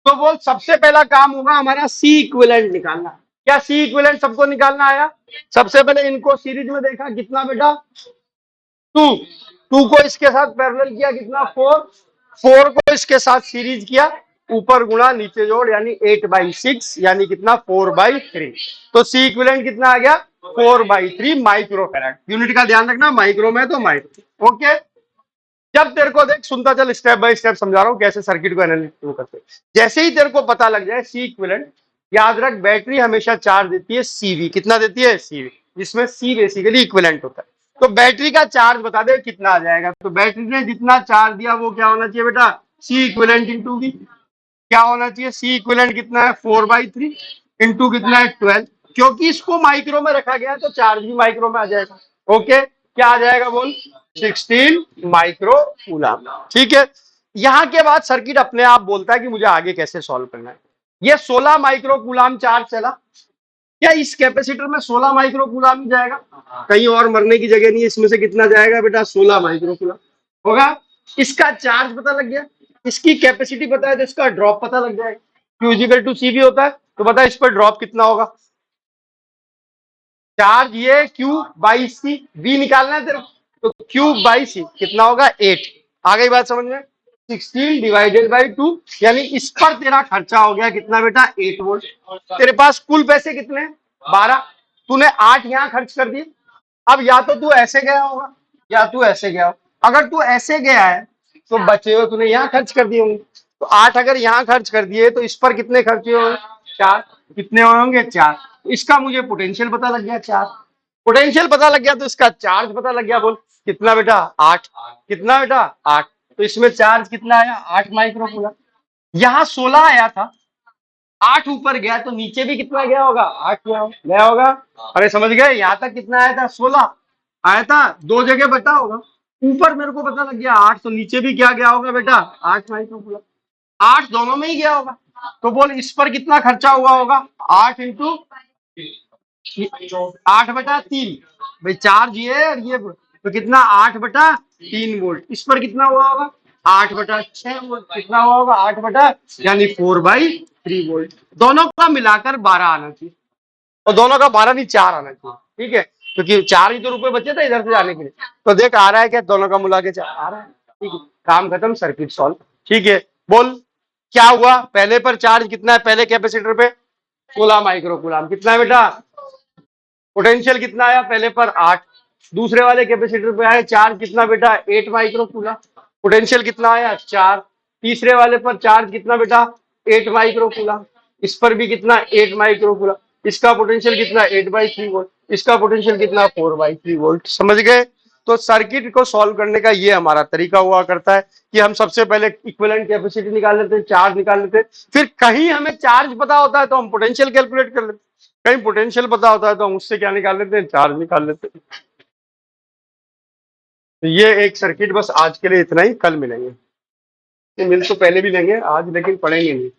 तो बोल सबसे पहला काम होगा हमारा सी इक्विवेलेंट निकालना। क्या सी इक्विवेलेंट सबको निकालना आया। सबसे पहले इनको सीरीज में देखा कितना बेटा 2, 2 को इसके साथ पैरेलल किया कितना 4, 4 को इसके साथ सीरीज किया, ऊपर गुणा नीचे जोड़ यानी 8/6 यानी कितना 4/3। तो सी इक्विवेलेंट कितना आ गया 4/3 माइक्रो फैराड। यूनिट का ध्यान रखना, माइक्रो में तो माइक्रो। ओके, जब तेरे को देख सुनता चल, स्टेप बाय स्टेप समझा रहा हूं कैसे सर्किट को एनालिसिस करते। जैसे ही तेरे को पता लग जाए सी इक्विवेलेंट, याद रख बैटरी हमेशा चार्ज देती है सीवी। कितना देती है सीवी, जिसमें सी बेसिकली इक्विवेलेंट होता है। तो बैटरी का चार्ज बता दे कितना आ जाएगा। तो बैटरी ने जितना चार्ज दिया वो क्या होना चाहिए बेटा सी इक्विवेलेंट इंटू वी। क्या होना चाहिए सी इक्विवेलेंट कितना है 4/3 इंटू कितना है 12। क्योंकि इसको माइक्रो में रखा गया है तो चार्ज भी माइक्रो में आ जाएगा। ओके क्या आ जाएगा बोल 16 माइक्रो कूलम। ठीक है, यहां के बाद सर्किट अपने आप बोलता है कि मुझे आगे कैसे सॉल्व करना है। ये 16 माइक्रो कूलम चार्ज चला, क्या इस कैपेसिटर में 16 माइक्रो कूलम ही जाएगा, कहीं और मरने की जगह नहीं है। इसमें से कितना जाएगा बेटा 16 माइक्रो कूलम होगा। इसका चार्ज पता लग गया, इसकी कैपेसिटी पता है तो इसका ड्रॉप पता लग जाएगा। Q इक्वल टू CV होता है तो बता इस पर ड्रॉप कितना होगा। चार्ज ये Q/C, V निकालना है तेरे को, तो Q/C कितना होगा 8। आ गई बात समझ में। 16 डिवाइडेड बाई 2 यानी इस पर तेरा खर्चा हो गया कितना बेटा 8 वोल्ट। तेरे पास कुल पैसे कितने 12, तूने 8 यहाँ खर्च कर दिए। अब या तो तू ऐसे गया होगा या तू ऐसे गया हो। अगर तू ऐसे गया है तो बचे हुए तूने यहाँ खर्च कर दिए होंगे। तो 8 अगर यहाँ खर्च कर दिए तो इस पर कितने खर्चे होंगे 4। कितने होंगे 4। इसका मुझे पोटेंशियल पता लग गया 4। पोटेंशियल पता लग गया तो इसका चार्ज पता लग गया। बोल कितना बेटा 8। कितना बेटा 8। तो इसमें चार्ज कितना आया 8 माइक्रो कूलम। यहाँ 16 आया था, 8 ऊपर गया तो नीचे भी कितना गया होगा 8 गया होगा। अरे समझ गए, यहाँ तक कितना आया था 16 आया था, 2 जगह बटा होगा। ऊपर मेरे को पता लग गया 8, तो नीचे भी क्या गया होगा बेटा 8 माइक्रो कूलम। 8 दोनों में ही गया होगा। तो बोल इस पर कितना खर्चा हुआ होगा 8 इंटू 8/3। भाई चार्ज ये है और ये तो कितना 8/3 वोल्ट। इस पर कितना हुआ होगा 8/6 वोल्ट। कितना हुआ होगा 8 यानी 4/3 वोल्ट। दोनों का मिलाकर 12 आना चाहिए और दोनों का 12 नहीं 4 आना चाहिए। ठीक है, क्योंकि 4 ही तो रुपए बचे थे इधर से जाने के लिए। तो देख आ रहा है क्या दोनों का मिला के 4 आ रहा है। ठीक है, काम खत्म, सर्किट सॉल्व। ठीक है, बोल क्या हुआ। पहले पर चार्ज कितना है, पहले कैपेसिटर पे 16 माइक्रो कूलम। कितना है बेटा पोटेंशियल कितना आया पहले पर 8। दूसरे वाले कैपेसिटर पे आया चार्ज कितना बेटा 8 माइक्रो कूलम। पोटेंशियल कितना आया 4। तीसरे वाले पर चार्ज कितना बेटा 8 माइक्रो कूलम। इस पर भी कितना 8 माइक्रो कूलम। इसका पोटेंशियल कितना 8/3 वोल्ट। इसका पोटेंशियल कितना 4/3 वोल्ट। समझ गए। तो सर्किट को सॉल्व करने का ये हमारा तरीका हुआ करता है कि हम सबसे पहले इक्विवेलेंट कैपेसिटी निकाल लेते हैं, चार्ज निकाल लेते हैं, फिर कहीं हमें चार्ज पता होता है तो हम पोटेंशियल कैलकुलेट कर लेते हैं, कहीं पोटेंशियल पता होता है तो हम उससे क्या निकाल लेते हैं चार्ज निकाल लेते हैं। तो ये एक सर्किट, बस आज के लिए इतना ही, कल मिलेंगे। मिल तो पहले भी लेंगे आज, लेकिन पढ़ेंगे नहीं।